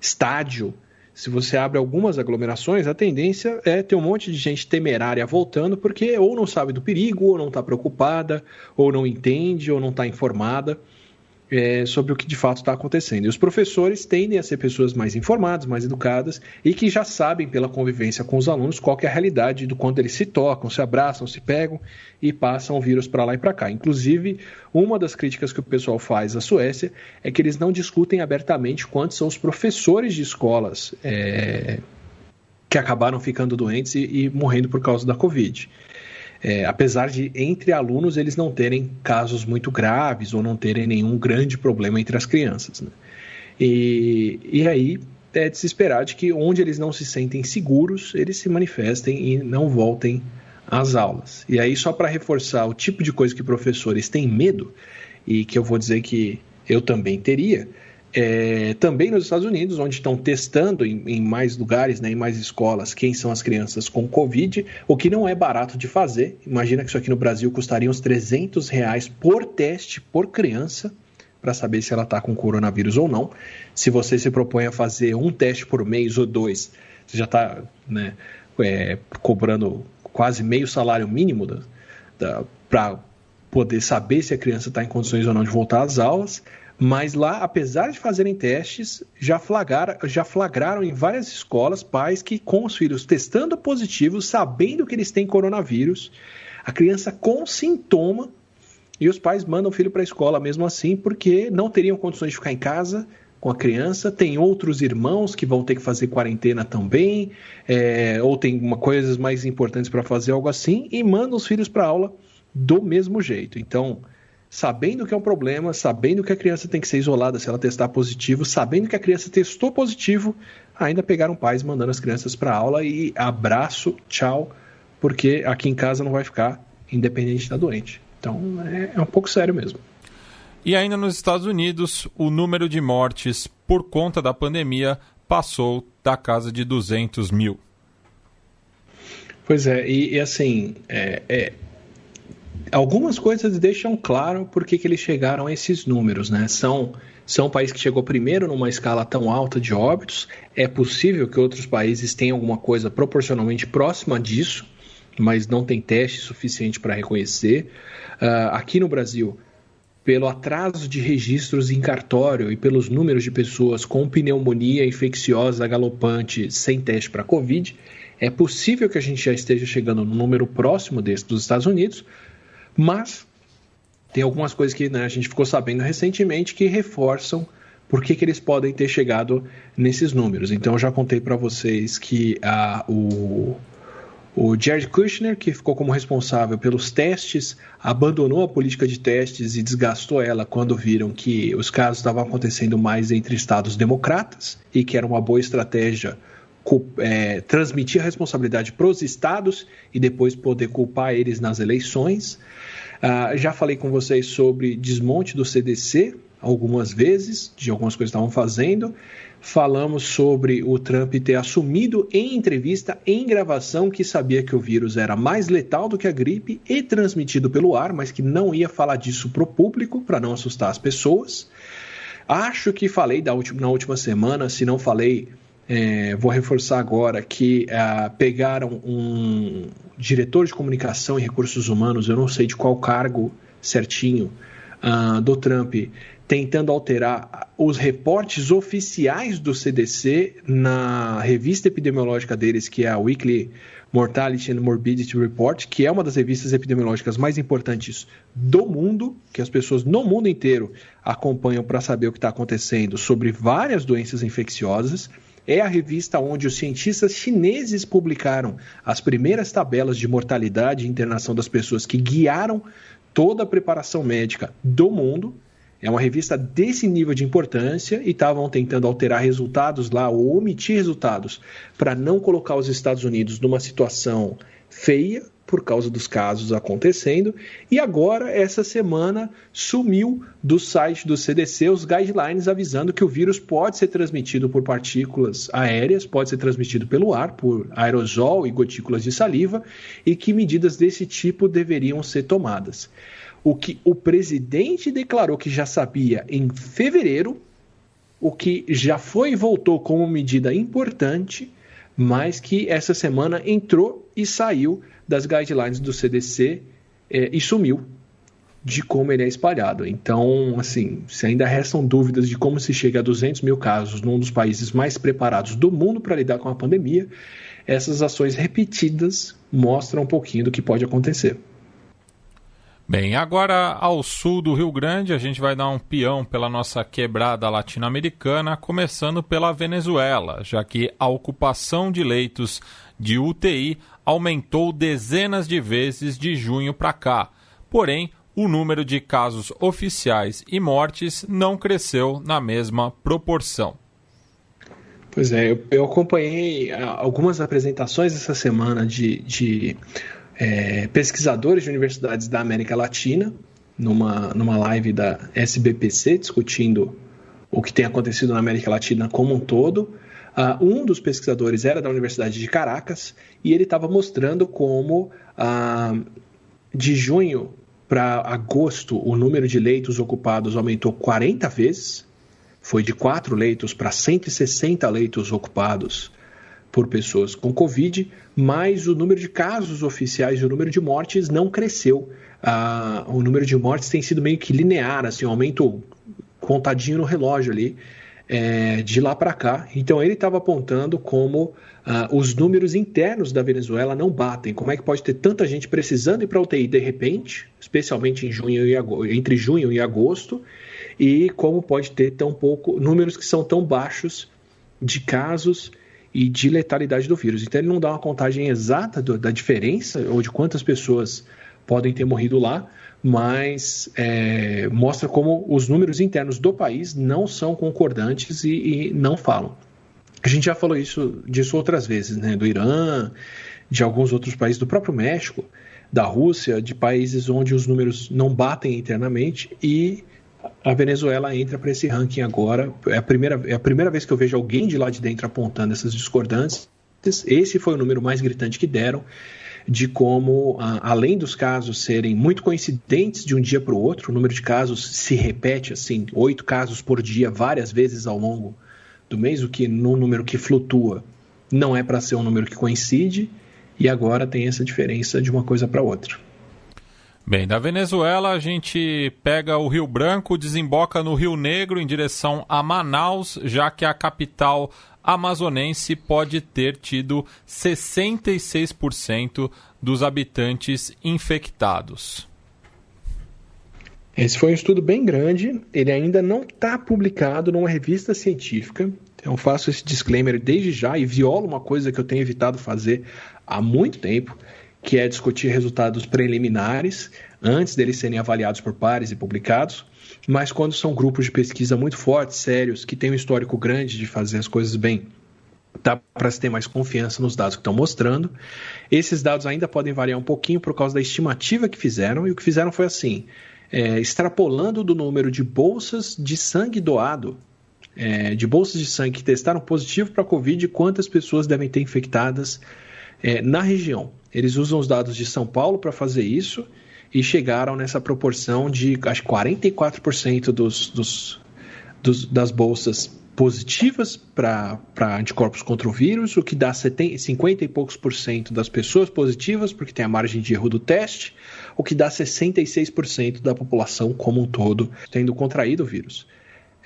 [SPEAKER 5] estádio, se você abre algumas aglomerações, a tendência é ter um monte de gente temerária voltando, porque ou não sabe do perigo, ou não está preocupada, ou não entende, ou não está informada sobre o que de fato está acontecendo. E os professores tendem a ser pessoas mais informadas, mais educadas, e que já sabem pela convivência com os alunos qual que é a realidade do quando eles se tocam, se abraçam, se pegam e passam o vírus para lá e para cá. Inclusive, uma das críticas que o pessoal faz à Suécia é que eles não discutem abertamente quantos são os professores de escolas que acabaram ficando doentes e morrendo por causa da Covid. Apesar de, entre alunos, eles não terem casos muito graves ou não terem nenhum grande problema entre as crianças, né? E aí é de se esperar de que onde eles não se sentem seguros, eles se manifestem e não voltem às aulas. E aí, só para reforçar o tipo de coisa que professores têm medo, e que eu vou dizer que eu também teria, também nos Estados Unidos, onde estão testando em mais lugares, né, em mais escolas, quem são as crianças com Covid, o que não é barato de fazer. Imagina que isso aqui no Brasil custaria uns R$300 por teste por criança, para saber se ela está com coronavírus ou não. Se você se propõe a fazer um teste por mês ou 2, você já está, né, cobrando quase meio salário mínimo para poder saber se a criança está em condições ou não de voltar às aulas. Mas lá, apesar de fazerem testes, já flagraram em várias escolas pais que, com os filhos testando positivos, sabendo que eles têm coronavírus, a criança com sintoma, e os pais mandam o filho para a escola mesmo assim, porque não teriam condições de ficar em casa com a criança, tem outros irmãos que vão ter que fazer quarentena também, ou tem coisas mais importantes para fazer, algo assim, e mandam os filhos para a aula do mesmo jeito. Então, sabendo que é um problema, sabendo que a criança tem que ser isolada se ela testar positivo, sabendo que a criança testou positivo, ainda pegaram pais mandando as crianças para a aula e abraço, tchau, porque aqui em casa não vai ficar, independente da doente. Então, é um pouco sério mesmo.
[SPEAKER 3] E ainda nos Estados Unidos, o número de mortes por conta da pandemia passou da casa de 200 mil.
[SPEAKER 5] Pois é, e assim, algumas coisas deixam claro por que eles chegaram a esses números, né? São um país que chegou primeiro numa escala tão alta de óbitos. É possível que outros países tenham alguma coisa proporcionalmente próxima disso, mas não tem teste suficiente para reconhecer. Aqui no Brasil, pelo atraso de registros em cartório e pelos números de pessoas com pneumonia infecciosa galopante sem teste para Covid, é possível que a gente já esteja chegando no número próximo desse dos Estados Unidos, mas tem algumas coisas que, né, a gente ficou sabendo recentemente que reforçam por que eles podem ter chegado nesses números. Então, eu já contei para vocês que o Jared Kushner, que ficou como responsável pelos testes, abandonou a política de testes e desgastou ela quando viram que os casos estavam acontecendo mais entre estados democratas e que era uma boa estratégia transmitir a responsabilidade para os estados e depois poder culpar eles nas eleições. Já falei com vocês sobre desmonte do CDC algumas vezes, de algumas coisas que estavam fazendo. Falamos sobre o Trump ter assumido em entrevista, em gravação, que sabia que o vírus era mais letal do que a gripe e transmitido pelo ar, mas que não ia falar disso para o público, para não assustar as pessoas. Acho que falei na última semana, se não falei, vou reforçar agora, que pegaram um diretor de comunicação e recursos humanos, eu não sei de qual cargo certinho, do Trump, tentando alterar os reportes oficiais do CDC na revista epidemiológica deles, que é a Weekly Mortality and Morbidity Report, que é uma das revistas epidemiológicas mais importantes do mundo, que as pessoas no mundo inteiro acompanham para saber o que está acontecendo sobre várias doenças infecciosas. É a revista onde os cientistas chineses publicaram as primeiras tabelas de mortalidade e internação das pessoas que guiaram toda a preparação médica do mundo. É uma revista desse nível de importância e estavam tentando alterar resultados lá ou omitir resultados para não colocar os Estados Unidos numa situação feia por causa dos casos acontecendo. E agora, essa semana, sumiu do site do CDC os guidelines avisando que o vírus pode ser transmitido por partículas aéreas, pode ser transmitido pelo ar, por aerosol e gotículas de saliva, e que medidas desse tipo deveriam ser tomadas. O que o presidente declarou que já sabia em fevereiro, o que já foi e voltou como medida importante, mas que essa semana entrou e saiu das guidelines do CDC e sumiu de como ele é espalhado. Então, assim, se ainda restam dúvidas de como se chega a 200 mil casos num dos países mais preparados do mundo para lidar com a pandemia, essas ações repetidas mostram um pouquinho do que pode acontecer.
[SPEAKER 3] Bem, agora ao sul do Rio Grande, a gente vai dar um peão pela nossa quebrada latino-americana, começando pela Venezuela, já que a ocupação de leitos de UTI aumentou dezenas de vezes de junho para cá. Porém, o número de casos oficiais e mortes não cresceu na mesma proporção.
[SPEAKER 5] Pois é, eu acompanhei algumas apresentações essa semana de pesquisadores de universidades da América Latina, numa live da SBPC, discutindo o que tem acontecido na América Latina como um todo. Um dos pesquisadores era da Universidade de Caracas e ele estava mostrando como de junho para agosto o número de leitos ocupados aumentou 40 vezes, foi de 4 leitos para 160 leitos ocupados por pessoas com Covid, mas o número de casos oficiais e o número de mortes não cresceu. O número de mortes tem sido meio que linear, assim, um aumento contadinho no relógio ali, de lá para cá. Então ele estava apontando como os números internos da Venezuela não batem. Como é que pode ter tanta gente precisando ir para a UTI de repente, especialmente entre junho e agosto, e como pode ter tão pouco, números que são tão baixos de casos e de letalidade do vírus. Então ele não dá uma contagem exata da diferença ou de quantas pessoas podem ter morrido lá, mas mostra como os números internos do país não são concordantes e não falam. A gente já falou disso outras vezes, né? Do Irã, de alguns outros países, do próprio México, da Rússia, de países onde os números não batem internamente, e a Venezuela entra para esse ranking agora. É a primeira vez que eu vejo alguém de lá de dentro apontando essas discordâncias. Esse foi o número mais gritante que deram, de como, além dos casos serem muito coincidentes de um dia para o outro, o número de casos se repete, assim, 8 casos por dia, várias vezes ao longo do mês, o que num número que flutua não é para ser um número que coincide, e agora tem essa diferença de uma coisa para outra.
[SPEAKER 3] Bem, da Venezuela a gente pega o Rio Branco, desemboca no Rio Negro em direção a Manaus, já que a capital amazonense pode ter tido 66% dos habitantes infectados.
[SPEAKER 5] Esse foi um estudo bem grande, ele ainda não está publicado numa revista científica. Eu faço esse disclaimer desde já e violo uma coisa que eu tenho evitado fazer há muito tempo, que é discutir resultados preliminares antes deles serem avaliados por pares e publicados, mas quando são grupos de pesquisa muito fortes, sérios, que têm um histórico grande de fazer as coisas bem, dá para se ter mais confiança nos dados que estão mostrando. Esses dados ainda podem variar um pouquinho por causa da estimativa que fizeram, e o que fizeram foi assim, extrapolando do número de bolsas de sangue doado, de bolsas de sangue que testaram positivo para a Covid, quantas pessoas devem ter infectadas na região. Eles usam os dados de São Paulo para fazer isso e chegaram nessa proporção de, acho que 44% das bolsas positivas para anticorpos contra o vírus, o que dá 50 e poucos % das pessoas positivas, porque tem a margem de erro do teste, o que dá 66% da população como um todo tendo contraído o vírus.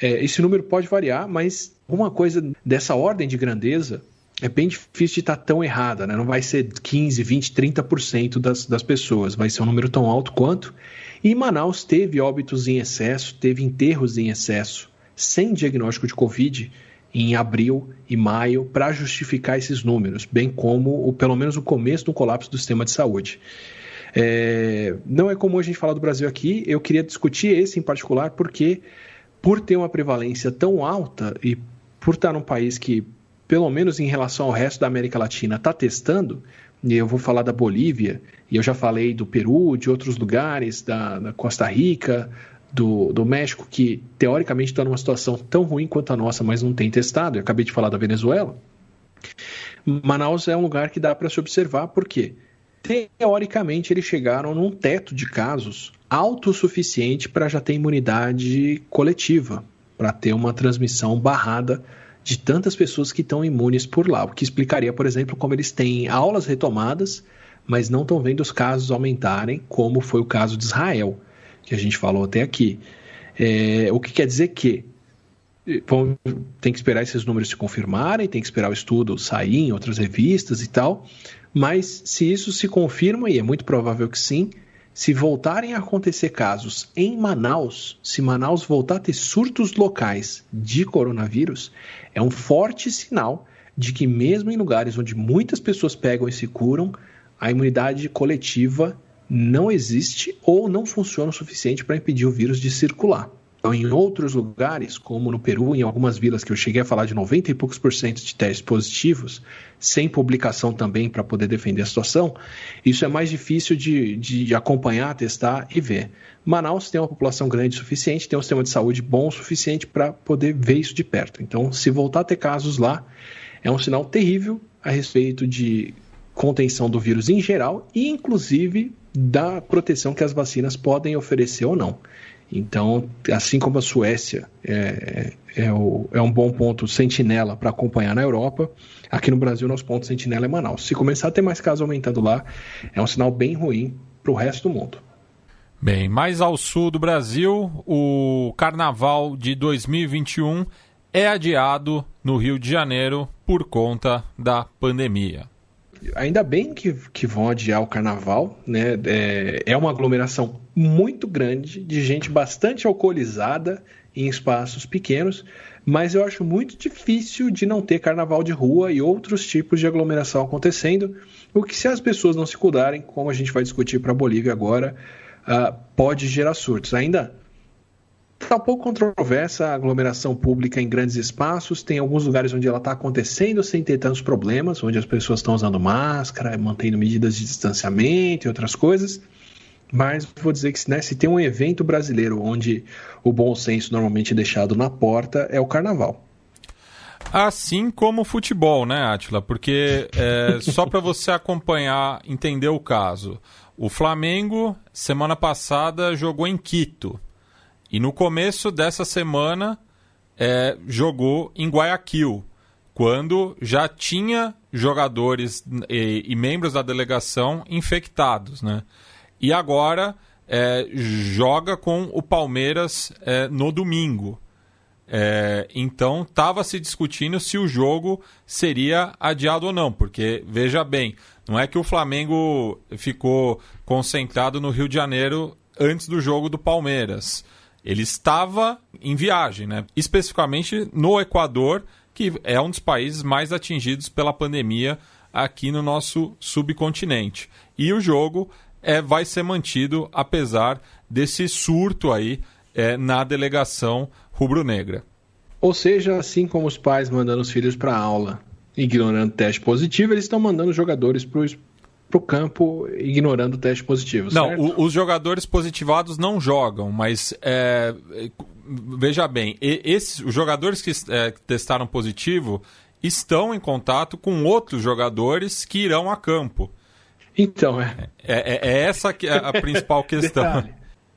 [SPEAKER 5] Esse número pode variar, mas uma coisa dessa ordem de grandeza é bem difícil de estar tão errada, né? Não vai ser 15, 20, 30% das pessoas, vai ser um número tão alto quanto. E Manaus teve óbitos em excesso, teve enterros em excesso, sem diagnóstico de Covid, em abril e maio, para justificar esses números, bem como, pelo menos, o começo do colapso do sistema de saúde. Não é comum a gente falar do Brasil aqui, eu queria discutir esse em particular, porque por ter uma prevalência tão alta e por estar num país que, pelo menos em relação ao resto da América Latina, está testando, e eu vou falar da Bolívia, e eu já falei do Peru, de outros lugares, da Costa Rica, do México, que teoricamente está numa situação tão ruim quanto a nossa, mas não tem testado. Eu acabei de falar da Venezuela. Manaus é um lugar que dá para se observar, porque teoricamente eles chegaram num teto de casos autossuficiente para já ter imunidade coletiva, para ter uma transmissão barrada de tantas pessoas que estão imunes por lá, o que explicaria, por exemplo, como eles têm aulas retomadas, mas não estão vendo os casos aumentarem, como foi o caso de Israel, que a gente falou até aqui. O que quer dizer que tem que esperar esses números se confirmarem, tem que esperar o estudo sair em outras revistas e tal, mas se isso se confirma, e é muito provável que sim, se voltarem a acontecer casos em Manaus, se Manaus voltar a ter surtos locais de coronavírus, é um forte sinal de que mesmo em lugares onde muitas pessoas pegam e se curam, a imunidade coletiva não existe ou não funciona o suficiente para impedir o vírus de circular. Então, em outros lugares, como no Peru, em algumas vilas que eu cheguei a falar de 90 e poucos % de testes positivos, sem publicação também para poder defender a situação, isso é mais difícil de acompanhar, testar e ver. Manaus tem uma população grande o suficiente, tem um sistema de saúde bom o suficiente para poder ver isso de perto. Então, se voltar a ter casos lá, é um sinal terrível a respeito de contenção do vírus em geral e, inclusive, da proteção que as vacinas podem oferecer ou não. Então, assim como a Suécia é um bom ponto sentinela para acompanhar na Europa, aqui no Brasil nosso ponto sentinela é Manaus. Se começar a ter mais casos aumentando lá, é um sinal bem ruim para o resto do mundo.
[SPEAKER 3] Bem, mais ao sul do Brasil, o Carnaval de 2021 é adiado no Rio de Janeiro por conta da pandemia.
[SPEAKER 5] Ainda bem que vão adiar o Carnaval, né? É uma aglomeração muito grande de gente bastante alcoolizada em espaços pequenos, mas eu acho muito difícil de não ter Carnaval de rua e outros tipos de aglomeração acontecendo, o que, se as pessoas não se cuidarem, como a gente vai discutir para a Bolívia agora, pode gerar surtos. Ainda está um pouco controversa a aglomeração pública em grandes espaços. Tem alguns lugares onde ela está acontecendo sem ter tantos problemas, onde as pessoas estão usando máscara, mantendo medidas de distanciamento e outras coisas. Mas vou dizer que, né, se tem um evento brasileiro onde o bom senso normalmente é deixado na porta, é o Carnaval.
[SPEAKER 3] Assim como o futebol, né, Átila? Porque só para você acompanhar, entender o caso. O Flamengo, semana passada, jogou em Quito. E no começo dessa semana jogou em Guayaquil, quando já tinha jogadores e membros da delegação infectados, né? E agora joga com o Palmeiras no domingo. Então estava se discutindo se o jogo seria adiado ou não, porque, veja bem, não é que o Flamengo ficou concentrado no Rio de Janeiro antes do jogo do Palmeiras. Ele estava em viagem, né? Especificamente no Equador, que é um dos países mais atingidos pela pandemia aqui no nosso subcontinente. E o jogo vai ser mantido apesar desse surto aí na delegação rubro-negra.
[SPEAKER 5] Ou seja, assim como os pais mandando os filhos para a aula ignorando teste positivo, eles estão mandando os jogadores para o campo ignorando o teste positivo, certo?
[SPEAKER 3] Não, os jogadores positivados não jogam, mas veja bem, os jogadores que testaram positivo estão em contato com outros jogadores que irão a campo.
[SPEAKER 5] Então,
[SPEAKER 3] essa que é a principal questão.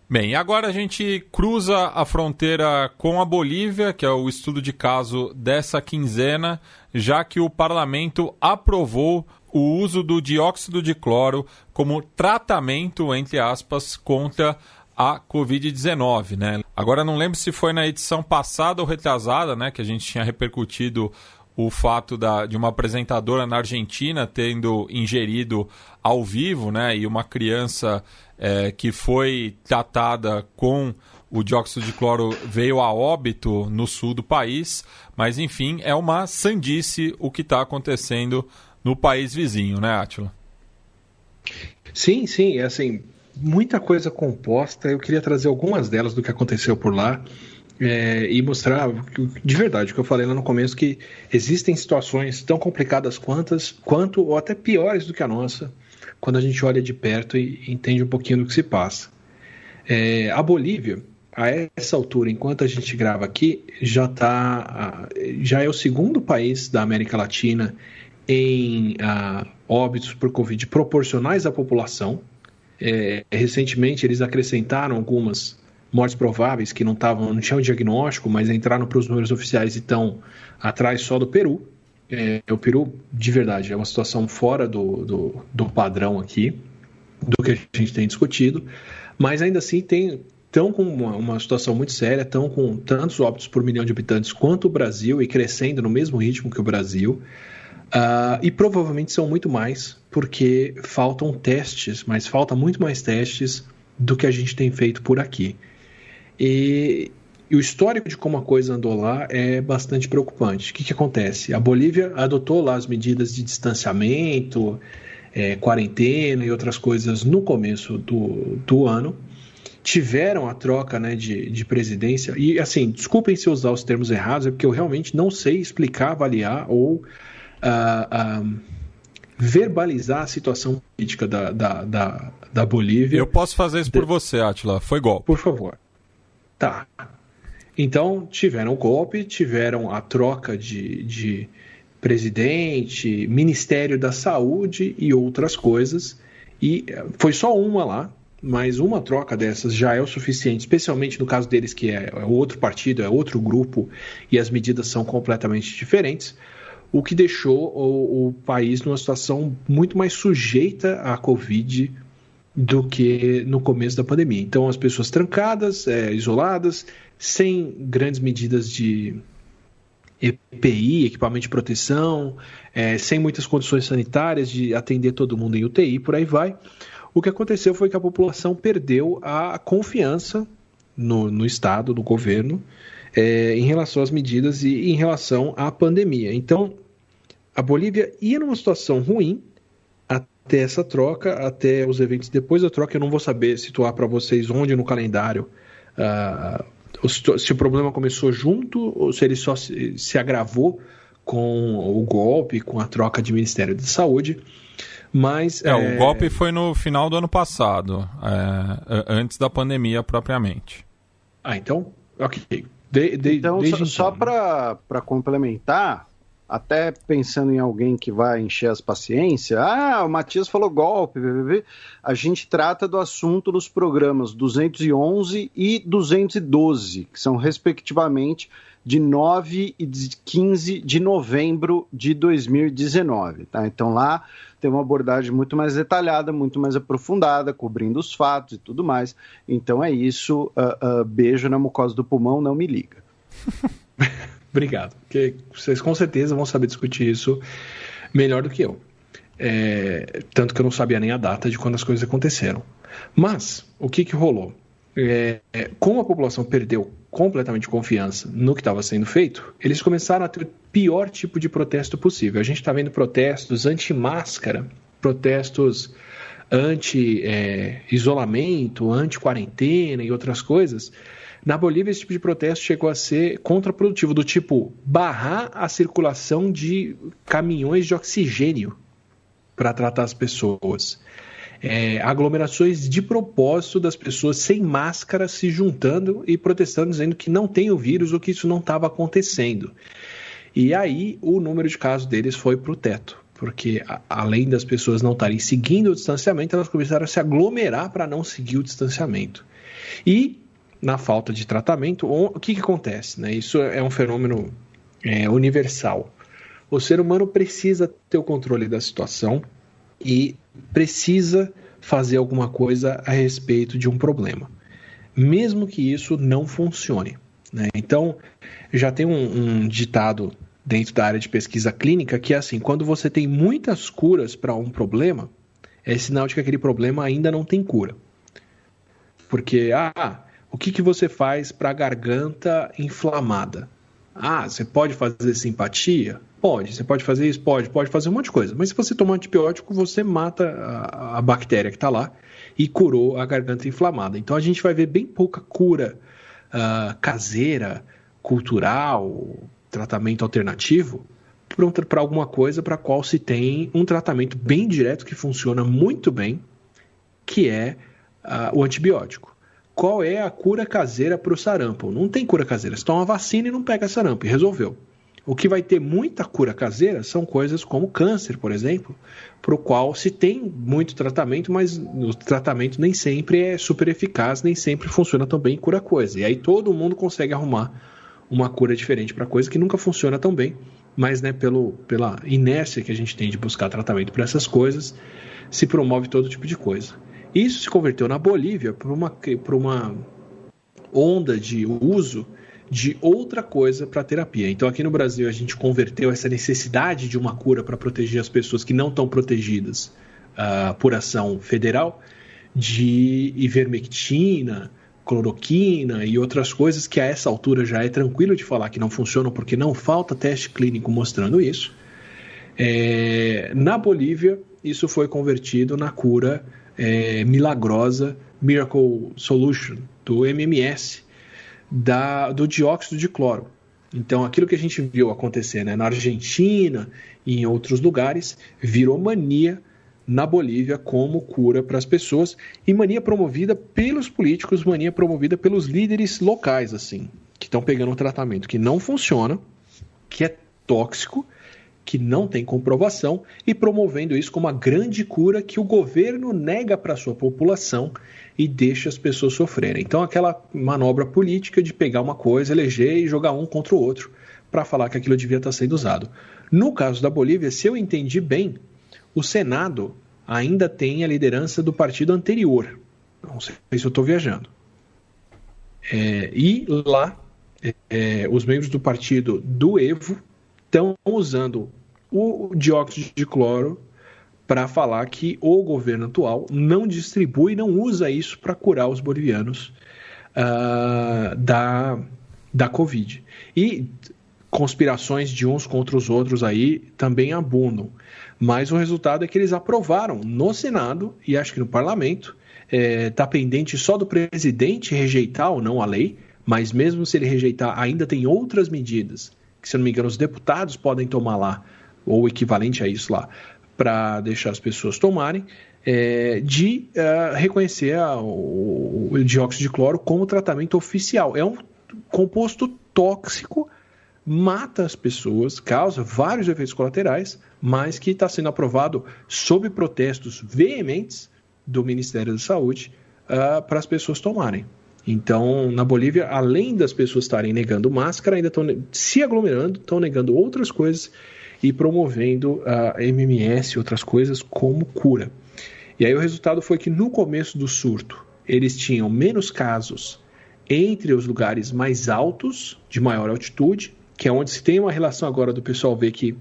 [SPEAKER 3] Bem, agora a gente cruza a fronteira com a Bolívia, que é o estudo de caso dessa quinzena, já que o parlamento aprovou o uso do dióxido de cloro como tratamento, entre aspas, contra a Covid-19, né? Agora não lembro se foi na edição passada ou retrasada, né, que a gente tinha repercutido o fato de uma apresentadora na Argentina tendo ingerido ao vivo, né, e uma criança que foi tratada com o dióxido de cloro veio a óbito no sul do país, mas enfim, é uma sandice o que está acontecendo no país vizinho, né, Átila?
[SPEAKER 5] Sim, assim, muita coisa composta. Eu queria trazer algumas delas do que aconteceu por lá e mostrar de verdade o que eu falei lá no começo, que existem situações tão complicadas quanto ou até piores do que a nossa, quando a gente olha de perto e entende um pouquinho do que se passa. A Bolívia, a essa altura, enquanto a gente grava aqui, já é o segundo país da América Latina em óbitos por Covid proporcionais à população. Recentemente eles acrescentaram algumas mortes prováveis que não tinham diagnóstico, mas entraram para os números oficiais e estão atrás só do Peru. O Peru, de verdade, é uma situação fora do padrão aqui, do que a gente tem discutido, mas ainda assim estão com uma situação muito séria, estão com tantos óbitos por milhão de habitantes quanto o Brasil e crescendo no mesmo ritmo que o Brasil. E provavelmente são muito mais, porque faltam testes, mas falta muito mais testes do que a gente tem feito por aqui. E o histórico de como a coisa andou lá é bastante preocupante. O que acontece? A Bolívia adotou lá as medidas de distanciamento, quarentena e outras coisas no começo do ano. Tiveram a troca, né, de presidência. E, assim, desculpem se eu usar os termos errados, é porque eu realmente não sei explicar, avaliar ou verbalizar a situação política da Bolívia.
[SPEAKER 3] Eu posso fazer isso por você, Átila. Foi golpe.
[SPEAKER 5] Por favor. Tá. Então, tiveram o golpe, tiveram a troca de presidente, Ministério da Saúde e outras coisas. E foi só uma lá, mas uma troca dessas já é o suficiente, especialmente no caso deles que é outro partido, é outro grupo e as medidas são completamente diferentes, o que deixou o país numa situação muito mais sujeita à Covid do que no começo da pandemia. Então, as pessoas trancadas, isoladas, sem grandes medidas de EPI, equipamento de proteção, sem muitas condições sanitárias de atender todo mundo em UTI, por aí vai. O que aconteceu foi que a população perdeu a confiança no Estado, no governo, em relação às medidas e em relação à pandemia. Então, a Bolívia ia numa situação ruim até essa troca, até os eventos depois da troca. Eu não vou saber situar para vocês onde no calendário, se o problema começou junto ou se ele só se agravou com o golpe, com a troca de Ministério da Saúde. Mas,
[SPEAKER 3] o golpe foi no final do ano passado, antes da pandemia propriamente.
[SPEAKER 5] Então, ok.
[SPEAKER 4] Então, só para complementar, até pensando em alguém que vai encher as paciências, o Matias falou golpe, a gente trata do assunto nos programas 211 e 212, que são respectivamente de 9 e 15 de novembro de 2019. Tá? Então lá tem uma abordagem muito mais detalhada, muito mais aprofundada, cobrindo os fatos e tudo mais. Então é isso, beijo na mucosa do pulmão, não me liga.
[SPEAKER 5] Obrigado, porque vocês com certeza vão saber discutir isso melhor do que eu. Tanto que eu não sabia nem a data de quando as coisas aconteceram. Mas, o que rolou? Como a população perdeu completamente confiança no que estava sendo feito, eles começaram a ter o pior tipo de protesto possível. A gente está vendo protestos anti-máscara, protestos anti-isolamento, anti-quarentena e outras coisas. Na Bolívia, esse tipo de protesto chegou a ser contraprodutivo, do tipo barrar a circulação de caminhões de oxigênio para tratar as pessoas. Aglomerações de propósito das pessoas sem máscara se juntando e protestando, dizendo que não tem o vírus ou que isso não estava acontecendo. E aí o número de casos deles foi para o teto, porque além das pessoas não estarem seguindo o distanciamento, elas começaram a se aglomerar para não seguir o distanciamento. E na falta de tratamento, o que acontece? Né? Isso é um fenômeno universal. O ser humano precisa ter o controle da situação e precisa fazer alguma coisa a respeito de um problema, mesmo que isso não funcione. Né? Então, já tem um ditado dentro da área de pesquisa clínica que é assim: quando você tem muitas curas para um problema, é sinal de que aquele problema ainda não tem cura. Porque, o que você faz para a garganta inflamada? Você pode fazer simpatia? Pode. Você pode fazer isso? Pode fazer um monte de coisa. Mas se você tomar antibiótico, você mata a bactéria que está lá e curou a garganta inflamada. Então a gente vai ver bem pouca cura caseira, cultural, tratamento alternativo para alguma coisa para a qual se tem um tratamento bem direto que funciona muito bem, que é o antibiótico. Qual é a cura caseira para o sarampo? Não tem cura caseira. Você toma uma vacina e não pega sarampo, e resolveu. O que vai ter muita cura caseira são coisas como câncer, por exemplo, para o qual se tem muito tratamento, mas o tratamento nem sempre é super eficaz, nem sempre funciona tão bem e cura coisa. E aí todo mundo consegue arrumar uma cura diferente para coisa que nunca funciona tão bem, mas pela inércia que a gente tem de buscar tratamento para essas coisas, se promove todo tipo de coisa. Isso se converteu na Bolívia por uma onda de uso de outra coisa para terapia. Então aqui no Brasil a gente converteu essa necessidade de uma cura para proteger as pessoas que não estão protegidas por ação federal, de ivermectina, cloroquina e outras coisas que a essa altura já é tranquilo de falar que não funcionam porque não falta teste clínico mostrando isso. Na Bolívia isso foi convertido na cura milagrosa, Miracle Solution, do MMS, do dióxido de cloro. Então, aquilo que a gente viu acontecer, né, na Argentina e em outros lugares, virou mania na Bolívia como cura para as pessoas, e mania promovida pelos políticos, mania promovida pelos líderes locais, assim, que estão pegando um tratamento que não funciona, que é tóxico, que não tem comprovação e promovendo isso como uma grande cura que o governo nega para a sua população e deixa as pessoas sofrerem. Então, aquela manobra política de pegar uma coisa, eleger e jogar um contra o outro para falar que aquilo devia estar sendo usado. No caso da Bolívia, se eu entendi bem, o Senado ainda tem a liderança do partido anterior. Não sei se eu estou viajando. E lá, os membros do partido do Evo estão usando o dióxido de cloro para falar que o governo atual não distribui, não usa isso para curar os bolivianos da Covid. E conspirações de uns contra os outros aí também abundam. Mas o resultado é que eles aprovaram no Senado e acho que no Parlamento. Está pendente só do presidente rejeitar ou não a lei, mas mesmo se ele rejeitar, ainda tem outras medidas que, se não me engano, os deputados podem tomar lá, ou o equivalente a isso lá, para deixar as pessoas tomarem, de reconhecer o dióxido de cloro como tratamento oficial. É um composto tóxico, mata as pessoas, causa vários efeitos colaterais, mas que está sendo aprovado sob protestos veementes do Ministério da Saúde para as pessoas tomarem. Então, na Bolívia, além das pessoas estarem negando máscara, ainda estão se aglomerando, estão negando outras coisas e promovendo a MMS e outras coisas como cura. E aí o resultado foi que no começo do surto, eles tinham menos casos entre os lugares mais altos, de maior altitude, que é onde se tem uma relação agora do pessoal ver que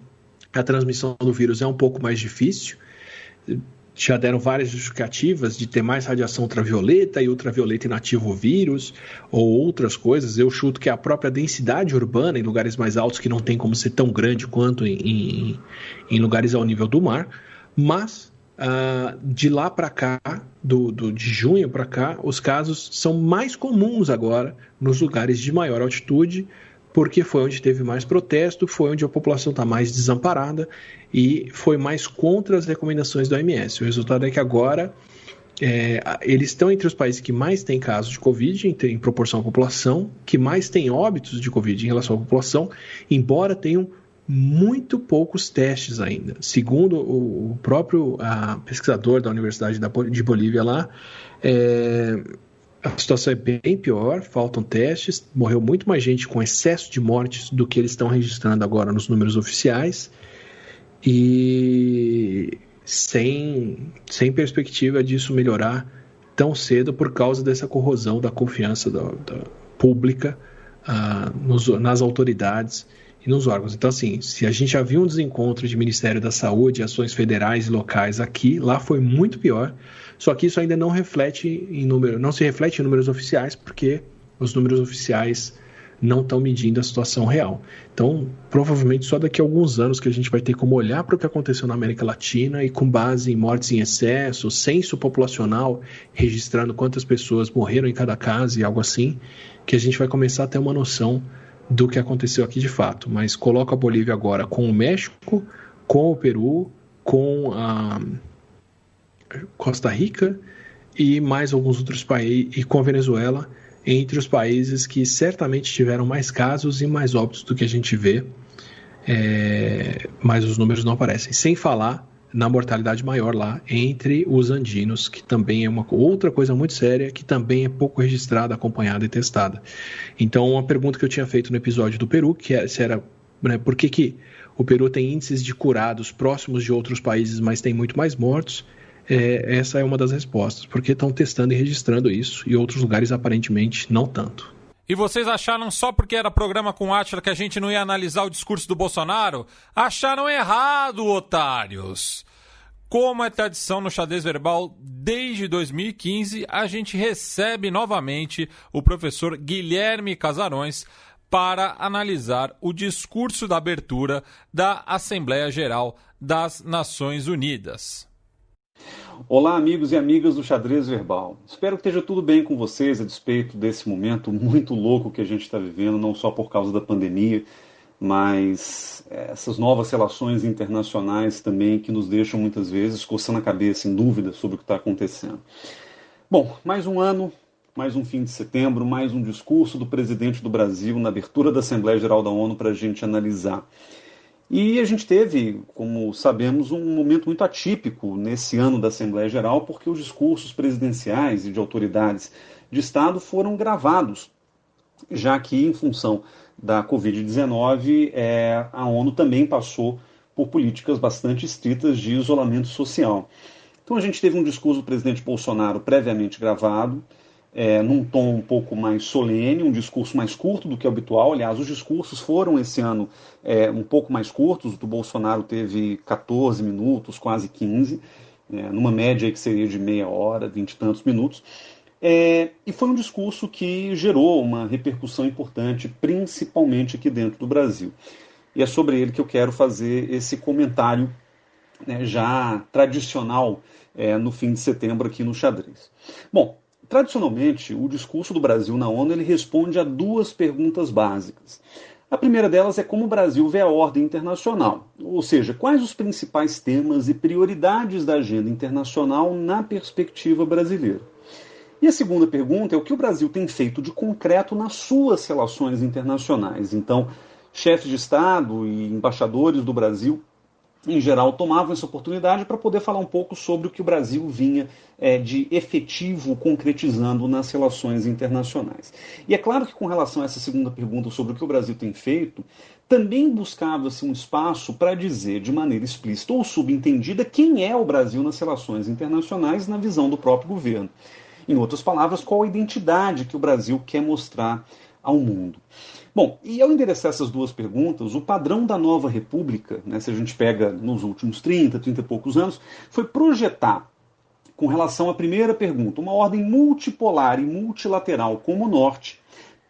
[SPEAKER 5] a transmissão do vírus é um pouco mais difícil. Já deram várias justificativas de ter mais radiação ultravioleta e ultravioleta inativa o vírus, ou outras coisas. Eu chuto que é a própria densidade urbana em lugares mais altos, que não tem como ser tão grande quanto em lugares ao nível do mar. Mas, de lá para cá, de junho para cá, os casos são mais comuns agora nos lugares de maior altitude, porque foi onde teve mais protesto, foi onde a população está mais desamparada e foi mais contra as recomendações da OMS. O resultado é que agora eles estão entre os países que mais têm casos de Covid em proporção à população, que mais têm óbitos de Covid em relação à população, embora tenham muito poucos testes ainda. Segundo o próprio pesquisador da Universidade de Bolívia lá, a situação é bem pior, faltam testes, morreu muito mais gente com excesso de mortes do que eles estão registrando agora nos números oficiais e sem perspectiva disso melhorar tão cedo por causa dessa corrosão da confiança da pública nas autoridades e nos órgãos. Então, assim, se a gente já viu um desencontro de Ministério da Saúde, ações federais e locais aqui, lá foi muito pior. Só que isso ainda não se reflete em números oficiais, porque os números oficiais não estão medindo a situação real. Então, provavelmente só daqui a alguns anos que a gente vai ter como olhar para o que aconteceu na América Latina e com base em mortes em excesso, censo populacional, registrando quantas pessoas morreram em cada caso e algo assim, que a gente vai começar a ter uma noção do que aconteceu aqui de fato. Mas coloca a Bolívia agora com o México, com o Peru, com a Costa Rica e mais alguns outros países, e com a Venezuela, entre os países que certamente tiveram mais casos e mais óbitos do que a gente vê, mas os números não aparecem. Sem falar na mortalidade maior lá entre os andinos, que também é uma outra coisa muito séria, que também é pouco registrada, acompanhada e testada. Então, uma pergunta que eu tinha feito no episódio do Peru, que era por que o Peru tem índices de curados próximos de outros países, mas tem muito mais mortos. Essa é uma das respostas, porque estão testando e registrando isso, e outros lugares aparentemente não tanto.
[SPEAKER 3] E vocês acharam só porque era programa com Átila que a gente não ia analisar o discurso do Bolsonaro? Acharam errado, otários! Como é tradição no Xadrez Verbal, desde 2015, a gente recebe novamente o professor Guilherme Casarões para analisar o discurso da abertura da Assembleia Geral das Nações Unidas.
[SPEAKER 6] Olá, amigos e amigas do Xadrez Verbal. Espero que esteja tudo bem com vocês a despeito desse momento muito louco que a gente está vivendo, não só por causa da pandemia, mas essas novas relações internacionais também que nos deixam muitas vezes coçando a cabeça em dúvida sobre o que está acontecendo. Bom, mais um ano, mais um fim de setembro, mais um discurso do presidente do Brasil na abertura da Assembleia Geral da ONU para a gente analisar. E a gente teve, como sabemos, um momento muito atípico nesse ano da Assembleia Geral, porque os discursos presidenciais e de autoridades de Estado foram gravados, já que, em função da Covid-19, a ONU também passou por políticas bastante estritas de isolamento social. Então a gente teve um discurso do presidente Bolsonaro previamente gravado, num tom um pouco mais solene, um discurso mais curto do que o habitual. Aliás, os discursos foram esse ano um pouco mais curtos. O do Bolsonaro teve 14 minutos, quase 15, numa média aí que seria de meia hora, 20 e tantos minutos. E foi um discurso que gerou uma repercussão importante, principalmente aqui dentro do Brasil. E é sobre ele que eu quero fazer esse comentário, já tradicional no fim de setembro aqui no Xadrez. Bom, tradicionalmente, o discurso do Brasil na ONU ele responde a duas perguntas básicas. A primeira delas é como o Brasil vê a ordem internacional, ou seja, quais os principais temas e prioridades da agenda internacional na perspectiva brasileira. E a segunda pergunta é o que o Brasil tem feito de concreto nas suas relações internacionais. Então, chefes de Estado e embaixadores do Brasil, em geral, tomavam essa oportunidade para poder falar um pouco sobre o que o Brasil vinha de efetivo concretizando nas relações internacionais. E é claro que com relação a essa segunda pergunta sobre o que o Brasil tem feito, também buscava-se um espaço para dizer de maneira explícita ou subentendida quem é o Brasil nas relações internacionais na visão do próprio governo. Em outras palavras, qual a identidade que o Brasil quer mostrar ao mundo. Bom, e ao endereçar essas duas perguntas, o padrão da nova república, se a gente pega nos últimos 30 e poucos anos, foi projetar, com relação à primeira pergunta, uma ordem multipolar e multilateral como o Norte,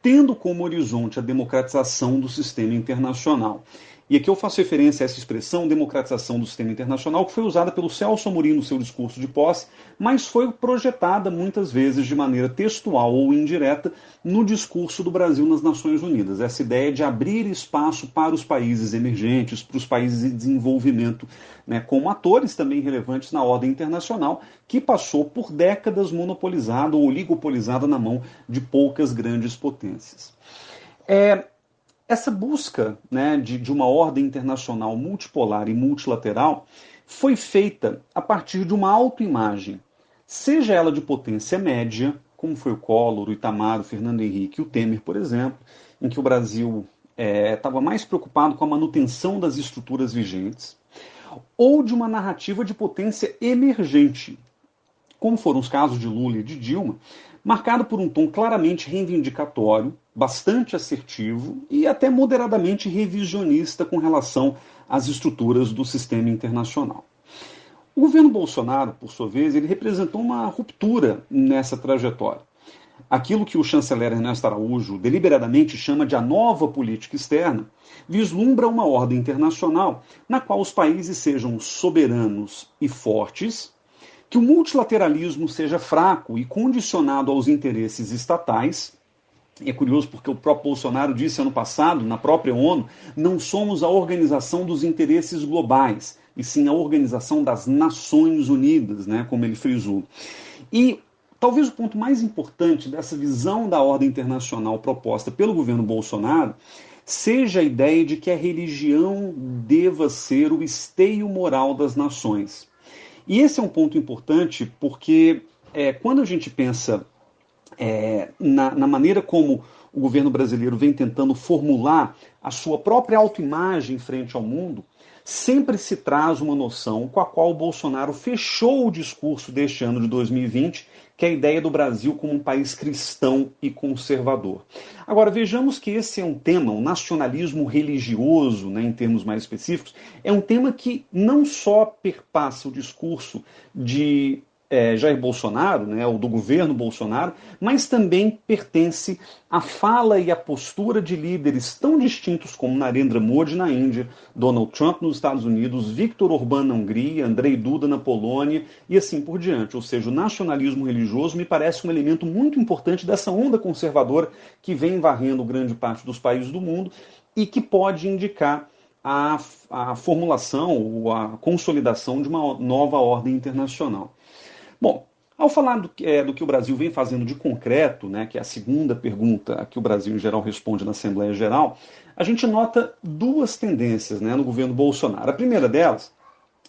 [SPEAKER 6] tendo como horizonte a democratização do sistema internacional. E aqui eu faço referência a essa expressão, democratização do sistema internacional, que foi usada pelo Celso Amorim no seu discurso de posse, mas foi projetada muitas vezes de maneira textual ou indireta no discurso do Brasil nas Nações Unidas. Essa ideia de abrir espaço para os países emergentes, para os países em desenvolvimento, como atores também relevantes na ordem internacional, que passou por décadas monopolizada ou oligopolizada na mão de poucas grandes potências. Essa busca de uma ordem internacional multipolar e multilateral foi feita a partir de uma autoimagem, seja ela de potência média, como foi o Collor, o Itamar, o Fernando Henrique e o Temer, por exemplo, em que o Brasil estava mais preocupado com a manutenção das estruturas vigentes, ou de uma narrativa de potência emergente, como foram os casos de Lula e de Dilma, marcado por um tom claramente reivindicatório, bastante assertivo e até moderadamente revisionista com relação às estruturas do sistema internacional. O governo Bolsonaro, por sua vez, ele representou uma ruptura nessa trajetória. Aquilo que o chanceler Ernesto Araújo deliberadamente chama de a nova política externa, vislumbra uma ordem internacional na qual os países sejam soberanos e fortes, que o multilateralismo seja fraco e condicionado aos interesses estatais. E é curioso porque o próprio Bolsonaro disse ano passado, na própria ONU, não somos a organização dos interesses globais, e sim a organização das Nações Unidas, como ele frisou. E talvez o ponto mais importante dessa visão da ordem internacional proposta pelo governo Bolsonaro seja a ideia de que a religião deva ser o esteio moral das nações. E esse é um ponto importante porque quando a gente pensa na maneira como o governo brasileiro vem tentando formular a sua própria autoimagem frente ao mundo, sempre se traz uma noção com a qual o Bolsonaro fechou o discurso deste ano de 2020, que é a ideia do Brasil como um país cristão e conservador. Agora, vejamos que esse é um tema, o nacionalismo religioso, em termos mais específicos, é um tema que não só perpassa o discurso de Jair Bolsonaro, ou do governo Bolsonaro, mas também pertence à fala e à postura de líderes tão distintos como Narendra Modi na Índia, Donald Trump nos Estados Unidos, Viktor Orbán na Hungria, Andrzej Duda na Polônia e assim por diante. Ou seja, o nacionalismo religioso me parece um elemento muito importante dessa onda conservadora que vem varrendo grande parte dos países do mundo e que pode indicar a formulação ou a consolidação de uma nova ordem internacional. Bom, ao falar do que o Brasil vem fazendo de concreto, que é a segunda pergunta a que o Brasil em geral responde na Assembleia Geral, a gente nota duas tendências, né, no governo Bolsonaro. A primeira delas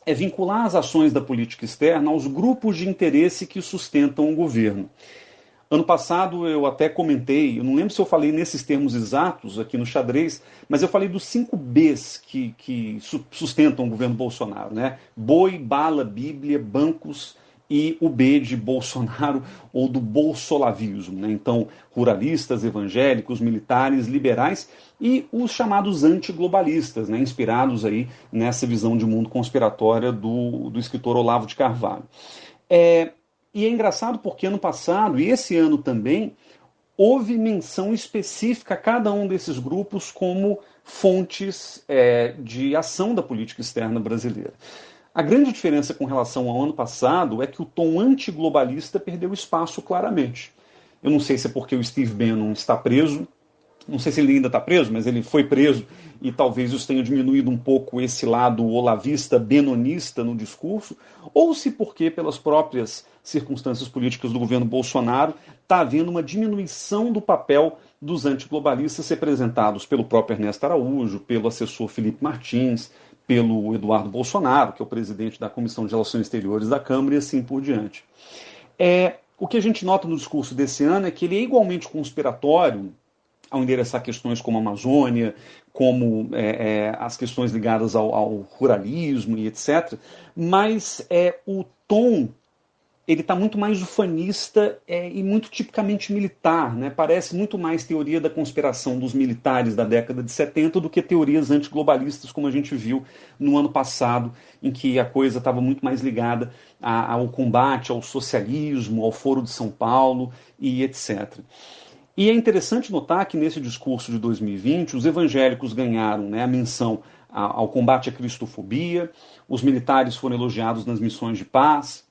[SPEAKER 6] é vincular as ações da política externa aos grupos de interesse que sustentam o governo. Ano passado eu até comentei, eu não lembro se eu falei nesses termos exatos aqui no Xadrez, mas eu falei dos 5 Bs que sustentam o governo Bolsonaro, né? Boi, bala, Bíblia, bancos e o B de Bolsonaro ou do bolsolavismo, né? Então, ruralistas, evangélicos, militares, liberais e os chamados antiglobalistas, né? Inspirados aí nessa visão de mundo conspiratória do escritor Olavo de Carvalho. E é engraçado porque ano passado, e esse ano também, houve menção específica a cada um desses grupos como fontes de ação da política externa brasileira. A grande diferença com relação ao ano passado é que o tom antiglobalista perdeu espaço claramente. Eu não sei se é porque o Steve Bannon está preso, não sei se ele ainda está preso, mas ele foi preso e talvez isso tenha diminuído um pouco esse lado olavista, benonista no discurso, ou se porque, pelas próprias circunstâncias políticas do governo Bolsonaro, está havendo uma diminuição do papel dos antiglobalistas representados pelo próprio Ernesto Araújo, pelo assessor Felipe Martins, pelo Eduardo Bolsonaro, que é o presidente da Comissão de Relações Exteriores da Câmara, e assim por diante. O que a gente nota no discurso desse ano é que ele é igualmente conspiratório ao endereçar questões como a Amazônia, como as questões ligadas ao ruralismo e etc., mas o tom ele está muito mais ufanista e muito tipicamente militar, né? Parece muito mais teoria da conspiração dos militares da década de 70 do que teorias antiglobalistas, como a gente viu no ano passado, em que a coisa estava muito mais ligada ao combate, ao socialismo, ao Foro de São Paulo e etc. E é interessante notar que nesse discurso de 2020, os evangélicos ganharam, né, a menção ao combate à cristofobia, os militares foram elogiados nas missões de paz,